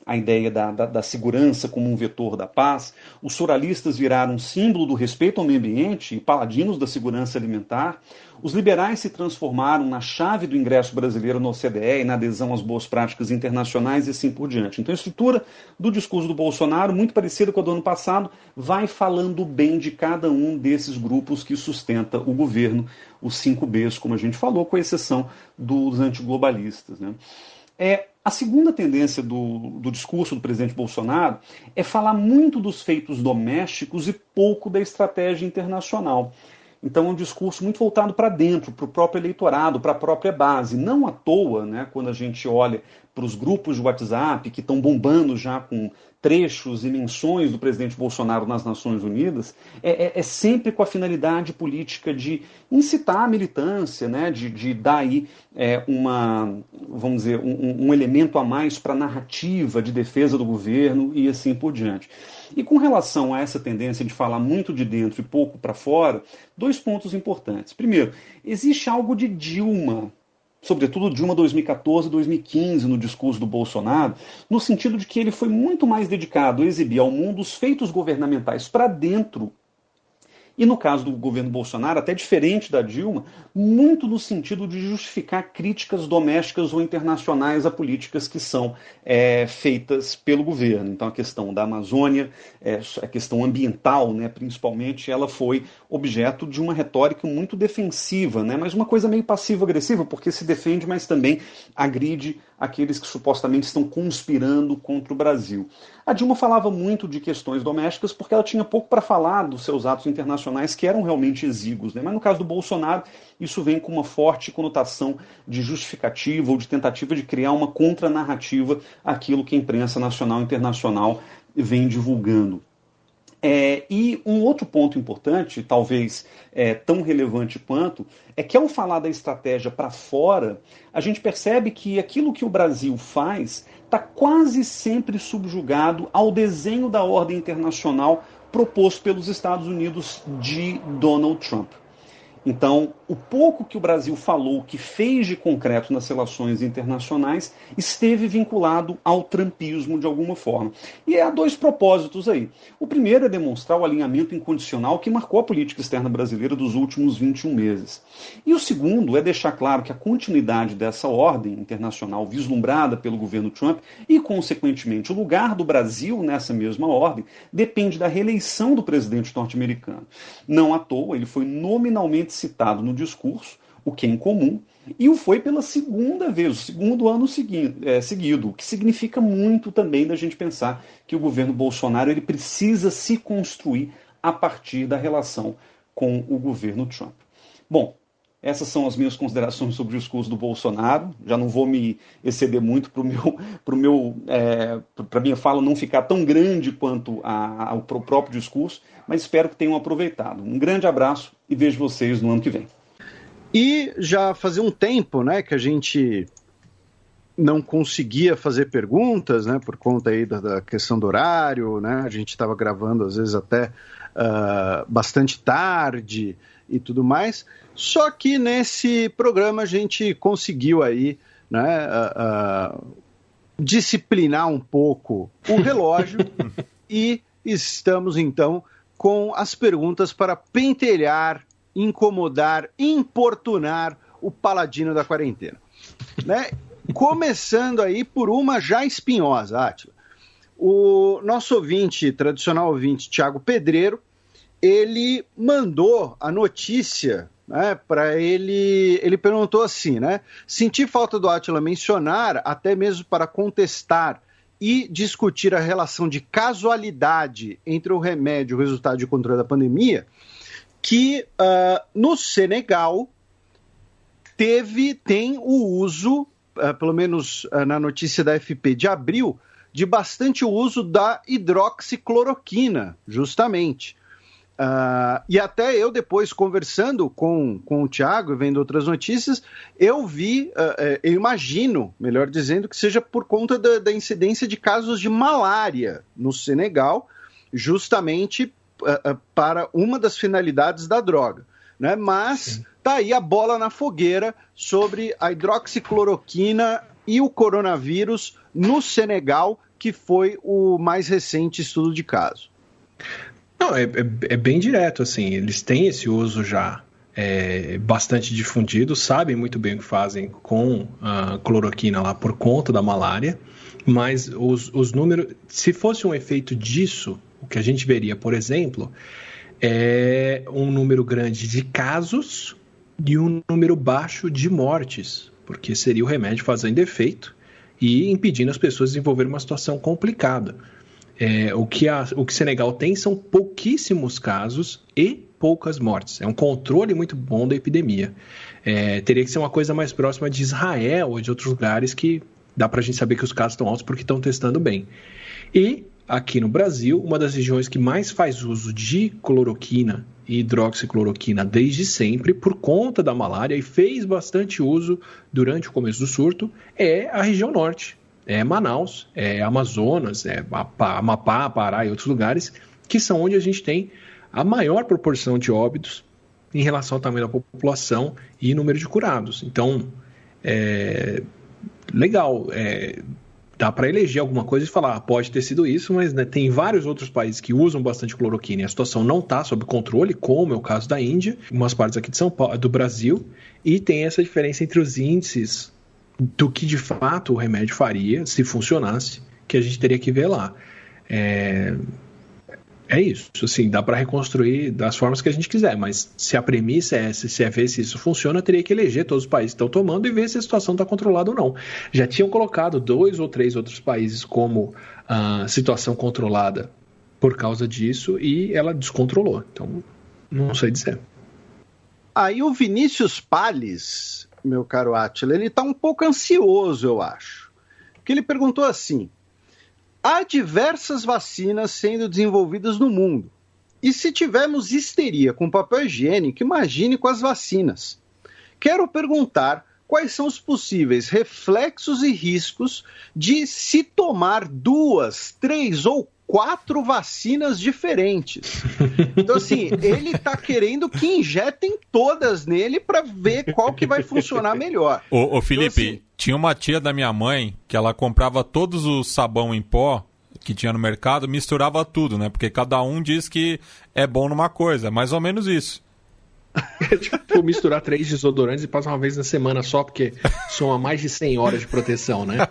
[SPEAKER 6] a ideia da segurança como um vetor da paz. Os ruralistas viraram símbolo do respeito ao meio ambiente e paladinos da segurança alimentar. Os liberais se transformaram na chave do ingresso brasileiro na OCDE e na adesão às boas práticas internacionais e assim por diante. Então a estrutura do discurso do Bolsonaro, muito parecida com a do ano passado, vai falando bem de cada um desses grupos que sustenta o governo, os 5 Bs, como a gente falou, com exceção dos antiglobalistas, né? A segunda tendência do discurso do presidente Bolsonaro é falar muito dos feitos domésticos e pouco da estratégia internacional. Então é um discurso muito voltado para dentro, para o próprio eleitorado, para a própria base. Não à toa, né, quando a gente olha para os grupos de WhatsApp que estão bombando já com trechos e menções do presidente Bolsonaro nas Nações Unidas, é sempre com a finalidade política de incitar a militância, né, de dar aí vamos dizer, um elemento a mais para a narrativa de defesa do governo e assim por diante. E com relação a essa tendência de falar muito de dentro e pouco para fora, 2 pontos importantes. Primeiro, existe algo de Dilma, sobretudo Dilma 2014 e 2015 no discurso do Bolsonaro, no sentido de que ele foi muito mais dedicado a exibir ao mundo os feitos governamentais para dentro. E no caso do governo Bolsonaro, até diferente da Dilma, muito no sentido de justificar críticas domésticas ou internacionais a políticas que são feitas pelo governo. Então a questão da Amazônia, a questão ambiental, né, principalmente, ela foi objeto de uma retórica muito defensiva, né, mas uma coisa meio passivo-agressiva, porque se defende, mas também agride aqueles que supostamente estão conspirando contra o Brasil. A Dilma falava muito de questões domésticas porque ela tinha pouco para falar dos seus atos internacionais que eram realmente exíguos, né? Mas no caso do Bolsonaro, isso vem com uma forte conotação de justificativa ou de tentativa de criar uma contranarrativa àquilo que a imprensa nacional e internacional vem divulgando. E um outro ponto importante, talvez tão relevante quanto, é que ao falar da estratégia para fora, a gente percebe que aquilo que o Brasil faz está quase sempre subjugado ao desenho da ordem internacional proposto pelos Estados Unidos de Donald Trump. Então, o pouco que o Brasil falou, que fez de concreto nas relações internacionais, esteve vinculado ao trumpismo de alguma forma. E há 2 propósitos aí. O primeiro é demonstrar o alinhamento incondicional que marcou a política externa brasileira dos últimos 21 meses. E o segundo é deixar claro que a continuidade dessa ordem internacional vislumbrada pelo governo Trump e, consequentemente, o lugar do Brasil nessa mesma ordem depende da reeleição do presidente norte-americano. Não à toa, ele foi nominalmente citado no discurso, o que é incomum, e o foi pela segunda vez, o segundo ano seguido, o que significa muito também da gente pensar que o governo Bolsonaro ele precisa se construir a partir da relação com o governo Trump. Bom, essas são as minhas considerações sobre o discurso do Bolsonaro. Já não vou me exceder muito para a minha fala não ficar tão grande quanto ao próprio discurso, mas espero que tenham aproveitado. Um grande abraço e vejo vocês no ano que vem.
[SPEAKER 4] E já fazia um tempo, né, que a gente não conseguia fazer perguntas, né, por conta aí da questão do horário, né, a gente estava gravando às vezes até bastante tarde e tudo mais, só que nesse programa a gente conseguiu aí, né, disciplinar um pouco o relógio e estamos então com as perguntas para pentelhar, incomodar, importunar o paladino da quarentena, né? Começando aí por uma já espinhosa, Átila. O nosso ouvinte, tradicional ouvinte, Thiago Pedreiro, ele mandou a notícia, né, para ele perguntou assim, né? Senti falta do Átila mencionar, até mesmo para contestar e discutir a relação de casualidade entre o remédio e o resultado de controle da pandemia, que no Senegal tem o uso, pelo menos na notícia da FP de abril, de bastante uso da hidroxicloroquina, justamente. E até eu depois, conversando com o Thiago e vendo outras notícias, eu imagino, melhor dizendo, que seja por conta da incidência de casos de malária no Senegal, justamente para uma das finalidades da droga, né? Mas tá aí a bola na fogueira sobre a hidroxicloroquina e o coronavírus no Senegal, que foi o mais recente estudo de caso.
[SPEAKER 5] Não, é bem direto, assim, eles têm esse uso já bastante difundido, sabem muito bem o que fazem com a cloroquina lá por conta da malária, mas os números, se fosse um efeito disso, o que a gente veria, por exemplo, é um número grande de casos e um número baixo de mortes, porque seria o remédio fazendo efeito e impedindo as pessoas de desenvolver uma situação complicada. O que Senegal tem são pouquíssimos casos e poucas mortes. É um controle muito bom da epidemia. Teria que ser uma coisa mais próxima de Israel ou de outros lugares que dá para a gente saber que os casos estão altos porque estão testando bem. E aqui no Brasil, uma das regiões que mais faz uso de cloroquina e hidroxicloroquina desde sempre, por conta da malária, e fez bastante uso durante o começo do surto, é a região norte. É Manaus, é Amazonas, é Amapá, Pará e outros lugares, que são onde a gente tem a maior proporção de óbitos em relação ao tamanho da população e número de curados. Então, legal, dá para eleger alguma coisa e falar, pode ter sido isso, mas né, tem vários outros países que usam bastante cloroquina e a situação não está sob controle, como é o caso da Índia, umas partes aqui de São Paulo, do Brasil, e tem essa diferença entre os índices do que de fato o remédio faria, se funcionasse, que a gente teria que ver lá. É isso, assim, dá para reconstruir das formas que a gente quiser, mas se a premissa é essa, se é ver se isso funciona, teria que eleger todos os países que estão tomando e ver se a situação está controlada ou não. Já tinham colocado 2 ou 3 outros países como situação controlada por causa disso e ela descontrolou, então não sei dizer.
[SPEAKER 4] Aí o Vinícius Palles, meu caro Átila, ele está um pouco ansioso, eu acho, porque ele perguntou assim: há diversas vacinas sendo desenvolvidas no mundo. E se tivermos histeria com papel higiênico, imagine com as vacinas. Quero perguntar quais são os possíveis reflexos e riscos de se tomar 2, 3 ou 4 vacinas diferentes. Então, assim, ele está querendo que injetem todas nele para ver qual que vai funcionar melhor.
[SPEAKER 3] Ô Felipe,
[SPEAKER 4] então, assim,
[SPEAKER 3] tinha uma tia da minha mãe que ela comprava todos os sabão em pó que tinha no mercado, misturava tudo, né? Porque cada um diz que é bom numa coisa, mais ou menos isso.
[SPEAKER 5] Tipo, misturar 3 desodorantes e passar uma vez na semana só, porque soma mais de 100 horas de proteção, né?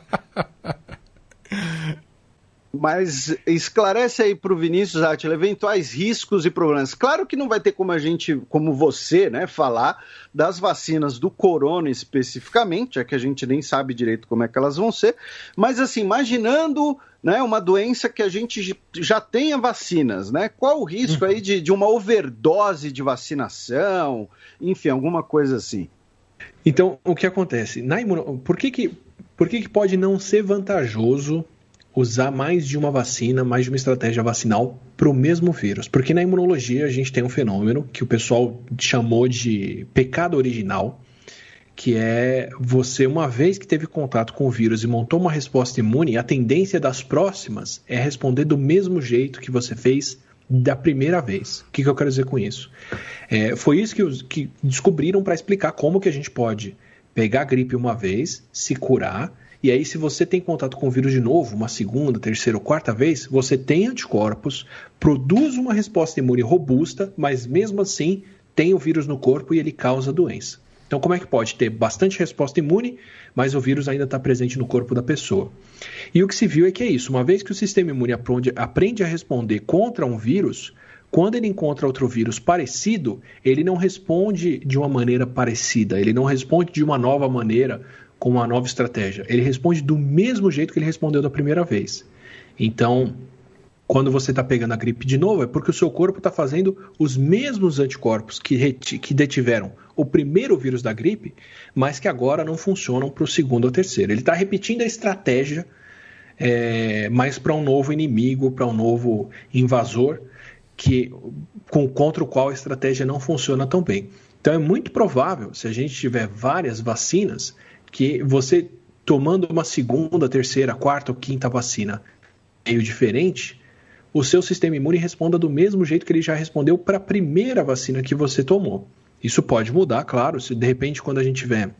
[SPEAKER 4] Mas esclarece aí para o Vinícius, Átila, eventuais riscos e problemas. Claro que não vai ter como a gente, como você, né, falar das vacinas do corona especificamente, já que a gente nem sabe direito como é que elas vão ser, mas assim, imaginando, né, uma doença que a gente já tenha vacinas, né, qual o risco aí de uma overdose de vacinação, enfim, alguma coisa assim?
[SPEAKER 5] Então, o que acontece? Por que pode não ser vantajoso usar mais de uma vacina, mais de uma estratégia vacinal para o mesmo vírus? Porque na imunologia a gente tem um fenômeno que o pessoal chamou de pecado original, que é você, uma vez que teve contato com o vírus e montou uma resposta imune, a tendência das próximas é responder do mesmo jeito que você fez da primeira vez. O que eu quero dizer com isso? Foi isso que descobriram para explicar como que a gente pode pegar a gripe uma vez, se curar, e aí se você tem contato com o vírus de novo, uma segunda, terceira ou quarta vez, você tem anticorpos, produz uma resposta imune robusta, mas mesmo assim tem o vírus no corpo e ele causa doença. Então como é que pode ter bastante resposta imune, mas o vírus ainda está presente no corpo da pessoa? E o que se viu é que é isso, uma vez que o sistema imune aprende a responder contra um vírus, quando ele encontra outro vírus parecido, ele não responde de uma maneira parecida, ele não responde de uma nova maneira, com uma nova estratégia. Ele responde do mesmo jeito que ele respondeu da primeira vez. Então, quando você está pegando a gripe de novo, é porque o seu corpo está fazendo os mesmos anticorpos que detiveram o primeiro vírus da gripe, mas que agora não funcionam para o segundo ou terceiro. Ele está repetindo a estratégia, mas para um novo inimigo, para um novo invasor, contra o qual a estratégia não funciona tão bem. Então é muito provável, se a gente tiver várias vacinas, que você tomando uma segunda, terceira, quarta ou quinta vacina meio diferente, o seu sistema imune responda do mesmo jeito que ele já respondeu para a primeira vacina que você tomou. Isso pode mudar, claro, se de repente quando a gente tiver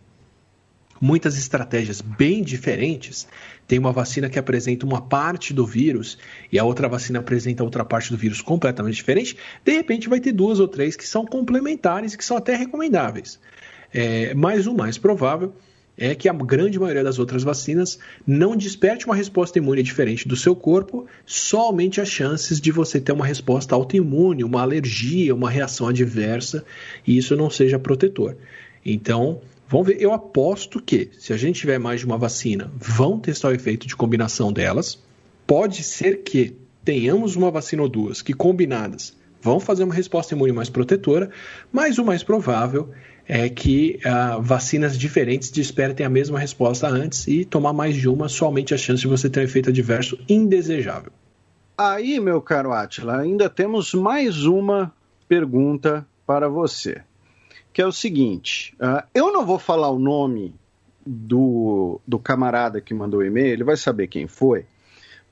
[SPEAKER 5] muitas estratégias bem diferentes, tem uma vacina que apresenta uma parte do vírus e a outra vacina apresenta outra parte do vírus completamente diferente, de repente vai ter 2 ou 3 que são complementares e que são até recomendáveis. Mas o mais provável é que a grande maioria das outras vacinas não desperte uma resposta imune diferente do seu corpo, só aumente as chances de você ter uma resposta autoimune, uma alergia, uma reação adversa, e isso não seja protetor. Então, vamos ver, eu aposto que, se a gente tiver mais de uma vacina, vão testar o efeito de combinação delas. Pode ser que tenhamos uma vacina ou duas que, combinadas, vão fazer uma resposta imune mais protetora, mas o mais provável é que vacinas diferentes despertem a mesma resposta antes e tomar mais de uma só aumente a chance de você ter um efeito adverso indesejável.
[SPEAKER 4] Aí, meu caro Átila, ainda temos mais uma pergunta para você, que é o seguinte, eu não vou falar o nome do camarada que mandou o e-mail, ele vai saber quem foi,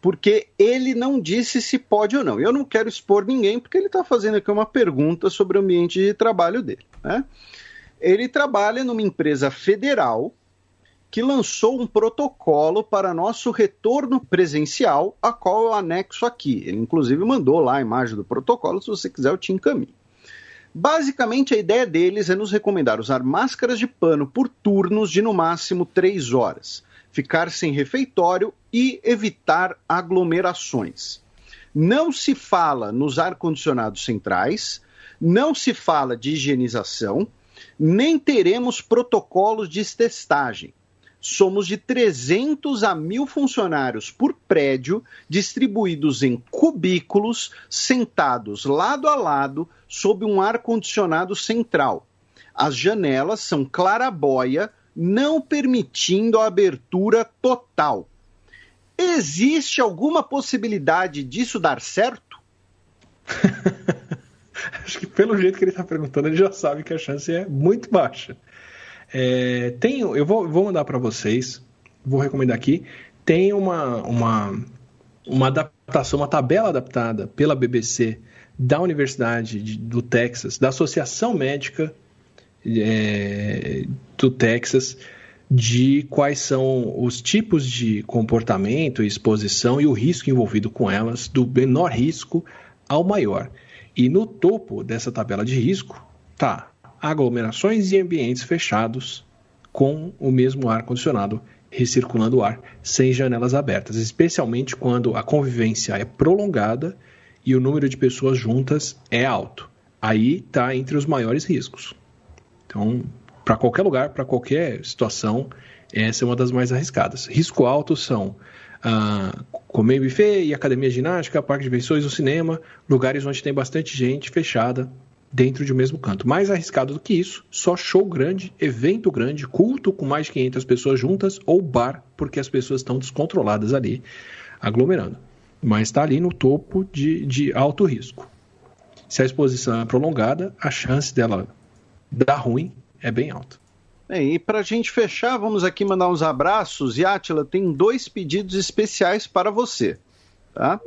[SPEAKER 4] porque ele não disse se pode ou não. Eu não quero expor ninguém, porque ele está fazendo aqui uma pergunta sobre o ambiente de trabalho dele, né? Ele trabalha numa empresa federal que lançou um protocolo para nosso retorno presencial, a qual eu anexo aqui. Ele, inclusive, mandou lá a imagem do protocolo, se você quiser eu te encaminho. Basicamente, a ideia deles é nos recomendar usar máscaras de pano por turnos de, no máximo, 3 horas, ficar sem refeitório e evitar aglomerações. Não se fala nos ar-condicionados centrais, não se fala de higienização, nem teremos protocolos de testagem. Somos de 300 a 1.000 funcionários por prédio, distribuídos em cubículos, sentados lado a lado, sob um ar-condicionado central. As janelas são claraboia, não permitindo a abertura total. Existe alguma possibilidade disso dar certo?
[SPEAKER 5] Acho que pelo jeito que ele está perguntando, ele já sabe que a chance é muito baixa. Eu vou mandar para vocês, vou recomendar aqui, tem uma adaptação, uma tabela adaptada pela BBC da Universidade do Texas, da Associação Médica do Texas, de quais são os tipos de comportamento e exposição e o risco envolvido com elas, do menor risco ao maior. E no topo dessa tabela de risco está aglomerações e ambientes fechados com o mesmo ar-condicionado recirculando o ar sem janelas abertas, especialmente quando a convivência é prolongada e o número de pessoas juntas é alto. Aí está entre os maiores riscos. Então, para qualquer lugar, para qualquer situação, essa é uma das mais arriscadas. Risco alto são comer buffet e academia de ginástica, parque de diversões, o cinema, lugares onde tem bastante gente fechada dentro de um mesmo canto. Mais arriscado do que isso, só show grande, evento grande, culto com mais de 500 pessoas juntas ou bar, porque as pessoas estão descontroladas ali, aglomerando. Mas está ali no topo de alto risco. Se a exposição é prolongada, a chance dela dar ruim é bem alta.
[SPEAKER 4] E para a gente fechar, vamos aqui mandar uns abraços. E Átila, tem 2 pedidos especiais para você. Tá?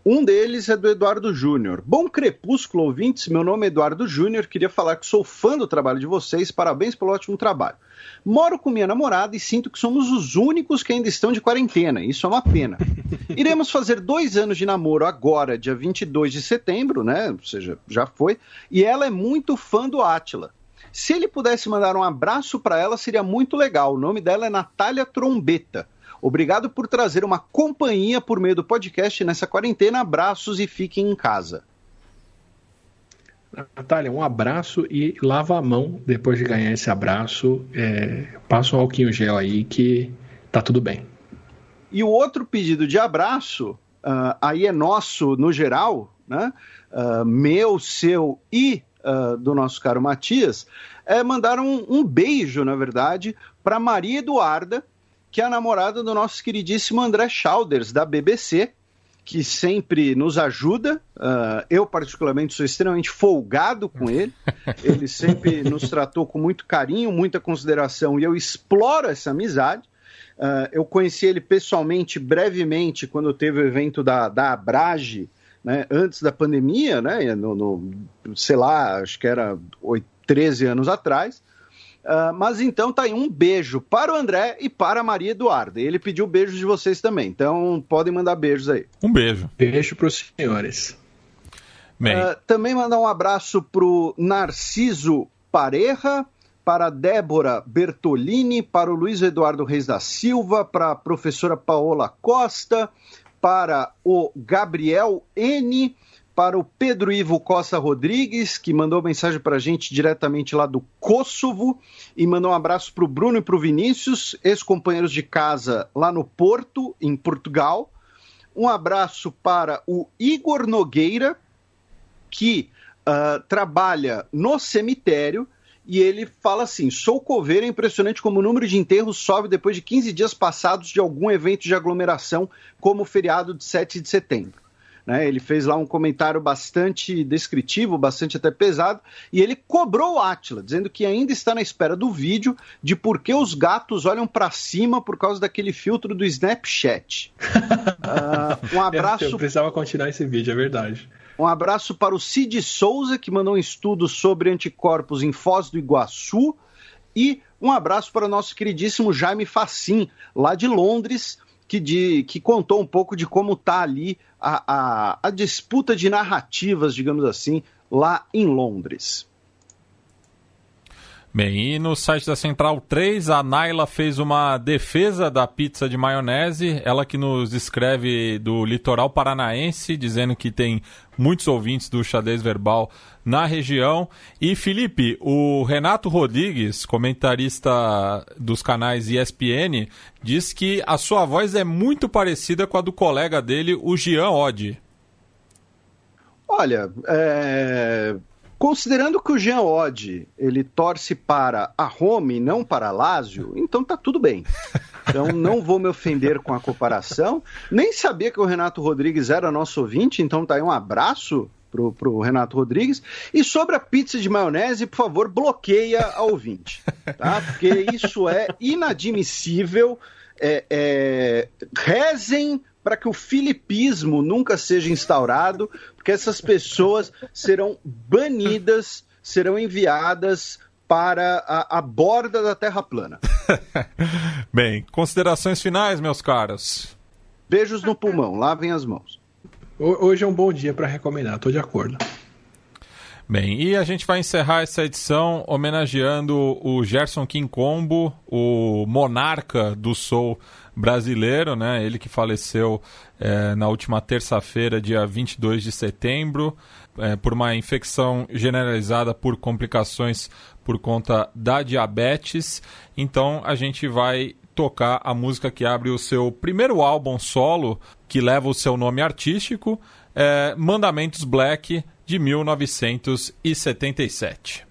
[SPEAKER 4] Um deles é do Eduardo Júnior. Bom crepúsculo, ouvintes. Meu nome é Eduardo Júnior. Queria falar que sou fã do trabalho de vocês. Parabéns pelo ótimo trabalho. Moro com minha namorada e sinto que somos os únicos que ainda estão de quarentena. Isso é uma pena. Iremos fazer 2 anos de namoro agora, dia 22 de setembro, né? Ou seja, já foi. E ela é muito fã do Átila. Se ele pudesse mandar um abraço para ela, seria muito legal. O nome dela é Natália Trombeta. Obrigado por trazer uma companhia por meio do podcast nessa quarentena. Abraços e fiquem em casa.
[SPEAKER 5] Natália, um abraço e lava a mão depois de ganhar esse abraço. Passa um álcool gel aí que tá tudo bem.
[SPEAKER 4] E o outro pedido de abraço, aí é nosso no geral, né? Meu, seu e do nosso caro Matias, mandaram um beijo, na verdade, para Maria Eduarda, que é a namorada do nosso queridíssimo André Schauders, da BBC, que sempre nos ajuda. Eu, particularmente, sou extremamente folgado com ele. Ele sempre nos tratou com muito carinho, muita consideração, e eu exploro essa amizade. Eu conheci ele pessoalmente, brevemente, quando teve o evento da Abrage, né, antes da pandemia, né, sei lá, acho que era 13 anos atrás. Mas então tá aí um beijo para o André e para a Maria Eduarda. Ele pediu beijos de vocês também, então podem mandar beijos aí.
[SPEAKER 3] Um beijo.
[SPEAKER 5] Beijo para os senhores.
[SPEAKER 4] Também mandar um abraço para o Narciso Pareja, para a Débora Bertolini, para o Luiz Eduardo Reis da Silva, para a professora Paola Costa, para o Gabriel N., para o Pedro Ivo Costa Rodrigues, que mandou mensagem para a gente diretamente lá do Kosovo, e mandou um abraço para o Bruno e para o Vinícius, ex-companheiros de casa lá no Porto, em Portugal. Um abraço para o Igor Nogueira, que trabalha no cemitério, e ele fala assim: sou coveiro, é impressionante como o número de enterros sobe depois de 15 dias passados de algum evento de aglomeração, como o feriado de 7 de setembro. Né? Ele fez lá um comentário bastante descritivo, bastante até pesado, e ele cobrou o Átila, dizendo que ainda está na espera do vídeo de por que os gatos olham para cima por causa daquele filtro do Snapchat. Um abraço.
[SPEAKER 5] Eu precisava continuar esse vídeo, é verdade.
[SPEAKER 4] Um abraço para o Cid Souza, que mandou um estudo sobre anticorpos em Foz do Iguaçu. E um abraço para o nosso queridíssimo Jaime Facim, lá de Londres, que contou um pouco de como está ali a disputa de narrativas, digamos assim, lá em Londres.
[SPEAKER 3] Bem, e no site da Central 3, a Naila fez uma defesa da pizza de maionese, ela que nos escreve do litoral paranaense, dizendo que tem muitos ouvintes do Xadrez Verbal na região. E, Felipe, o Renato Rodrigues, comentarista dos canais ESPN, diz que a sua voz é muito parecida com a do colega dele, o Jean Oddi.
[SPEAKER 4] Olha, considerando que o Jean Oddi, ele torce para a Roma e não para a Lazio, então tá tudo bem. Então não vou me ofender com a comparação. Nem sabia que o Renato Rodrigues era nosso ouvinte, então tá aí um abraço pro Renato Rodrigues. E sobre a pizza de maionese, por favor, bloqueia a ouvinte, tá? Porque isso é inadmissível. Rezem para que o filipismo nunca seja instaurado, porque essas pessoas serão banidas, serão enviadas para a borda da Terra plana.
[SPEAKER 3] Bem, considerações finais, meus caros.
[SPEAKER 4] Beijos no pulmão, lavem as mãos.
[SPEAKER 5] Hoje é um bom dia para recomendar, estou de acordo.
[SPEAKER 3] Bem, e a gente vai encerrar essa edição homenageando o Gerson Quincombo, o monarca do soul brasileiro, né? Ele que faleceu na última terça-feira, dia 22 de setembro, por uma infecção generalizada por complicações por conta da diabetes. Então a gente vai tocar a música que abre o seu primeiro álbum solo, que leva o seu nome artístico, Mandamentos Black, de 1977.